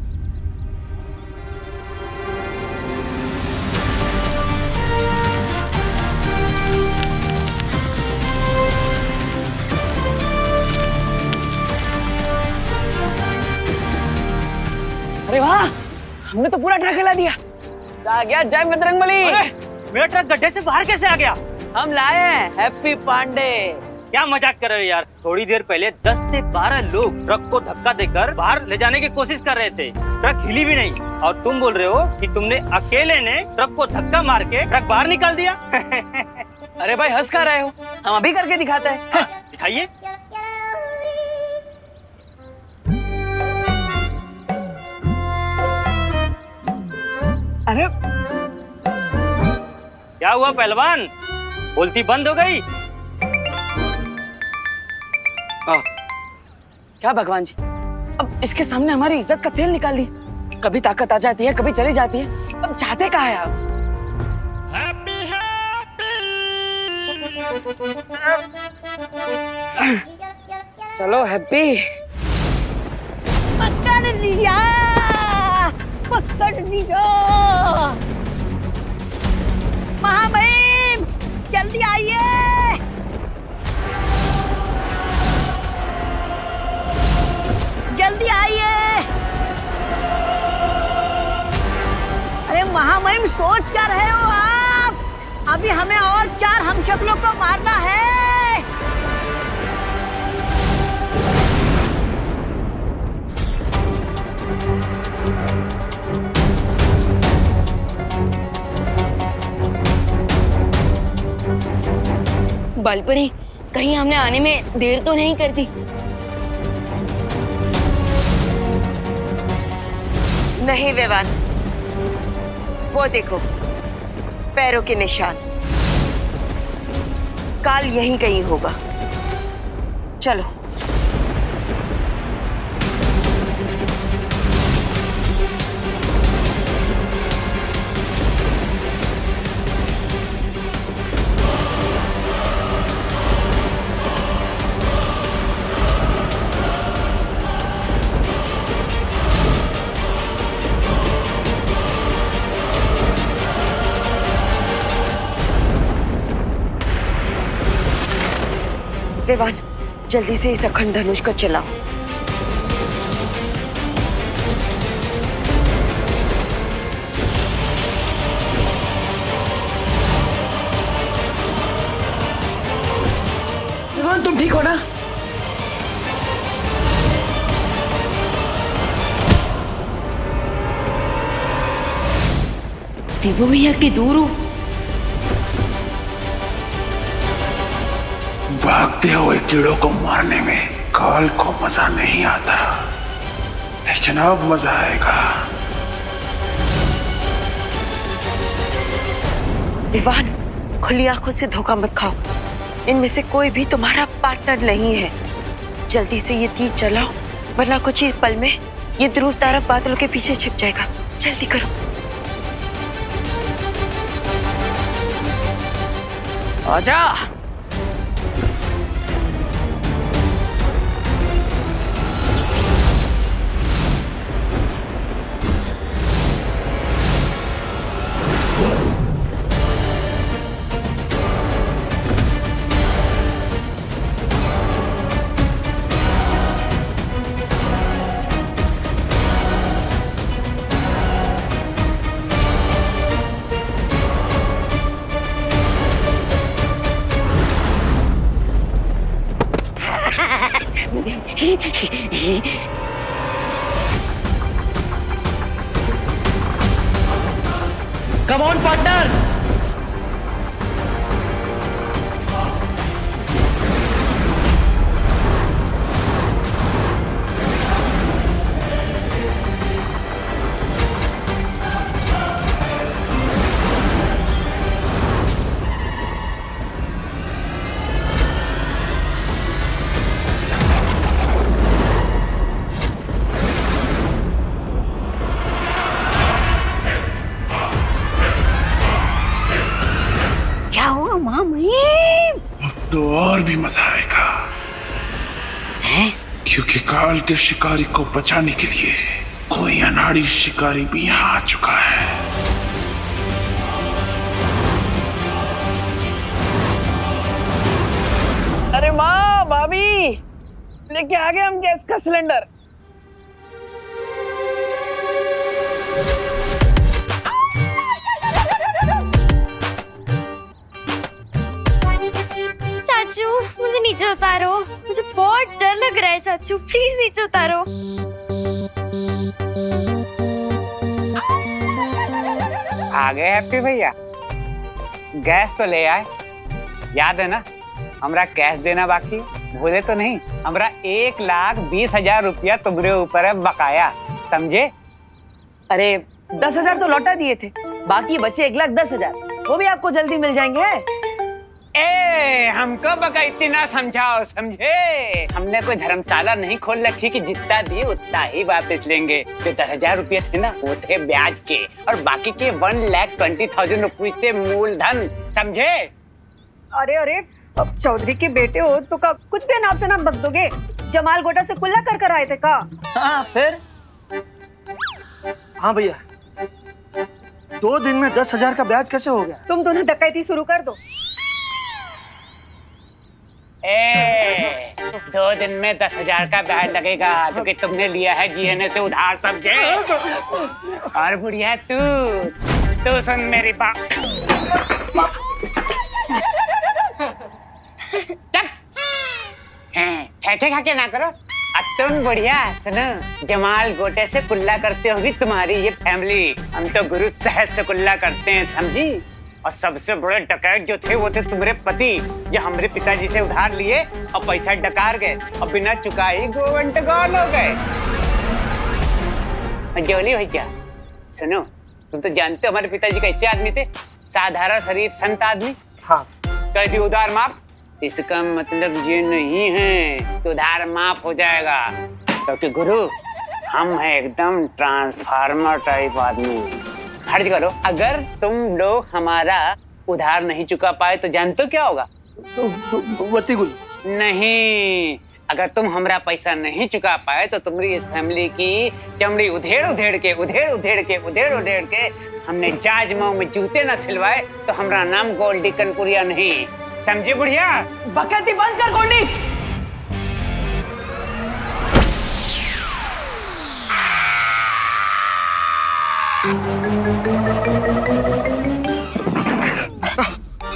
अरे वाह, हमने तो पूरा ट्रक हिला दिया। आ गया जय बजरंगबली। मेरा ट्रक गड्ढे से बाहर कैसे आ गया? हम लाए हैं हैप्पी पांडे। क्या मजाक कर रहे हो यार? थोड़ी देर पहले 10 से 12 लोग ट्रक को धक्का देकर बाहर ले जाने की कोशिश कर रहे थे। ट्रक हिली भी नहीं, और तुम बोल रहे हो कि तुमने अकेले ने ट्रक को धक्का मार के ट्रक बाहर निकाल दिया। अरे भाई हंस कर रहे हो, हम अभी करके दिखाते हैं। दिखाइए। अरे क्या हुआ पहलवान, बोलती बंद हो गई? क्या भगवान जी, अब इसके सामने हमारी इज्जत का तेल निकाल ली। कभी ताकत आ जाती है, कभी चली जाती है। अब चाहते कहाँ है आप? चलो हैप्पी। पकड़ लिया, पकड़ लिया। महामहिम जल्दी आइए। जल्दी आइए। अरे महामहिम सोच क्या रहे हो आप? अभी हमें और 4 हमशक्लों को मारना है। बालपरी, कहीं हमने आने में देर तो नहीं कर दी? नहीं विवान, वो देखो पैरों के निशान। काल यहीं कहीं होगा। चलो। विवान, जल्दी से इस अखंड धनुष को चलाओ। विवान तुम ठीक हो ना? देवो भैया की दूर हो। भागते हुए कीड़ों को मारने में काल को मजा नहीं आता, लेकिन अब मजा आएगा। विवान, खुली आंखों से धोखा मत खाओ। इनमें से कोई भी तुम्हारा पार्टनर नहीं है। जल्दी से ये तीर चलाओ, वरना कुछ ही पल में ये ध्रुव तारा बादलों के पीछे छिप जाएगा। जल्दी करो। आजा। Come on partner. क्या हुआ मामी? अब तो और भी मजा आएगा। क्योंकि काल के शिकारी को बचाने के लिए कोई अनाड़ी शिकारी भी यहाँ आ चुका है। अरे माँ भाभी लेके आ गए हम गैस का सिलेंडर। चाचू मुझे नीचे उतारो, मुझे बहुत डर लग रहा है चाचू, प्लीज नीचे उतारो। आ गए हैप्पी भैया, गैस तो ले आए। याद है ना हमरा कैश देना बाकी, भूले तो नहीं? हमरा 1,20,000 रुपया तुम्हारे ऊपर है बकाया, समझे? अरे 10,000 तो लौटा दिए थे, बाकी बचे 1,10,000, वो भी आपको जल्दी मिल जाएंगे। ए हमको बका इतना समझाओ, समझे? हमने कोई धर्मशाला नहीं खोल रखी कि जितना दिए उतना ही वापस लेंगे। जो 10,000 रुपये थे ना वो थे ब्याज के, और बाकी के 1,20,000 रुपये थे मूलधन, समझे? अरे अरे अब चौधरी के बेटे हो तो का कुछ भी नाम से ना बक दोगे? जमाल गोटा से कुल्ला कर आए थे का? हाँ फिर? हाँ भैया, 2 दिन में 10,000 का ब्याज कैसे हो गया? तुम दोनों डकैती शुरू कर दो। 2 दिन में 10,000 का ब्याज लगेगा क्योंकि तुमने लिया है जीएनए से उधार, समझे? और बुढ़िया तू सुन मेरी बात। ठेठे खा के ना करो। अब तुम बढ़िया सुनो, जमाल गोटे से कुल्ला करते होगी तुम्हारी ये फैमिली, हम तो गुरु साहब से कुल्ला करते हैं, समझी? और सबसे बड़े डकैत जो थे वो थे तुम्हारे पति, जो हमारे पिताजी से उधार लिए और पैसा डकार गए और बिना चुकाई गोवंट गौल हो गए। जोली भैया सुनो, तुम तो जानते हो हमारे पिताजी कैसे आदमी थे, साधारण शरीफ संत आदमी। हाँ। कह दी उधार माफ, इसका मतलब ये नहीं है कि उधार माफ हो जाएगा, क्योंकि गुरु हम हैं एकदम ट्रांसफार्मर टाइप आदमी। खर्च करो, अगर तुम लोग हमारा उधार नहीं चुका पाए तो जानते हो क्या होगा? नहीं, अगर तुम हमारा पैसा नहीं चुका पाए तो तुम्हारी इस फैमिली की चमड़ी उधेड़ के हमने जाज माऊ में जूते न सिलवाए तो हमारा नाम गोल्डी कनपुरिया नहीं, समझे बुढ़िया? बकैती बंद कर गोल्डी।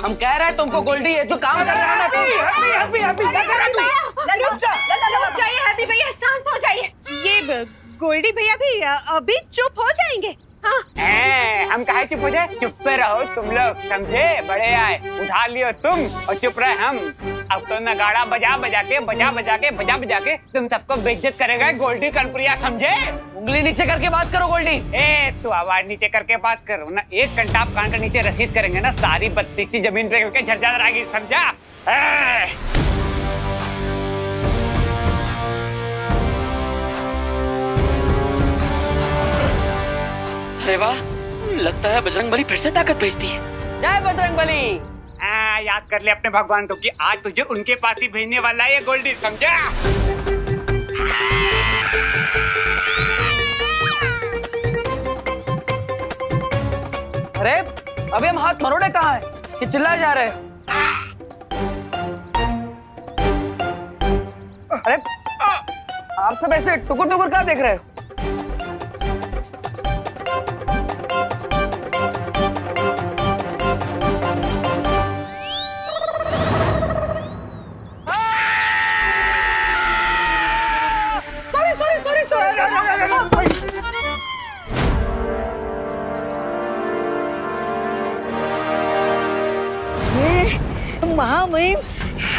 हम कह रहे हैं तुमको गोल्डी है जो काम कर रहा है ना तुम। हैप्पी भैया शांत हो जाइए। ये गोल्डी भैया भी अभी चुप हो जाएंगे। हाँ। हम कहे चुप हो जाए? चुप पे रहो तुम लोग, समझे? बड़े आए, उधार लियो तुम और चुप रहे हम। अब तो नगाड़ा बजा के तुम सबको बेइज्जत करेगा गोल्डी कनपुरिया, समझे? उंगली नीचे करके बात करो गोल्डी। तू आवाज नीचे करके बात करो ना, एक घंटा आप कान के नीचे रसीद करेंगे ना, सारी 32 जमीन पे झरझर आएगी, समझा? अरे वाह, लगता है बजरंगबली फिर से ताकत भेजती है। जय बजरंगबली। याद कर ले अपने भगवान को कि आज तुझे उनके पास ही भेजने वाला है ये गोल्डी, समझा? अरे अभी हम हाथ मरोड़े कहाँ हैं कि चिल्लाए जा रहे हैं? अरे आप सब ऐसे टुकुर टुकुर क्या देख रहे हो? महामहिम,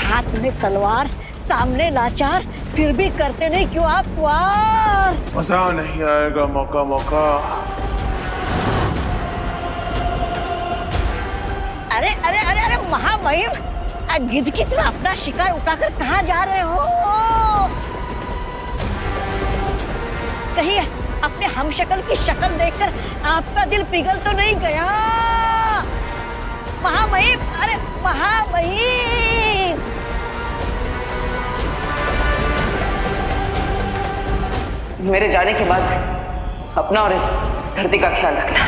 हाथ में तलवार, सामने लाचार, फिर भी करते नहीं क्यों आप वार? मजा नहीं आएगा मौका मौका। अरे अरे अरे अरे महामहिम, गिद्ध की तरह अपना शिकार उठाकर कहाँ जा रहे हो? कहीं अपने हमशक्ल की शक्ल देखकर आपका दिल पिघल तो नहीं गया? महामहिम, अरे महामहिम! मेरे जाने के बाद अपना और इस धरती का ख्याल रखना।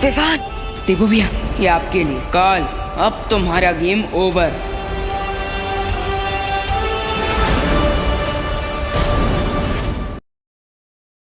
विवान! देबू भैया, ये आपके लिए। काल, अब तुम्हारा गेम ओवर।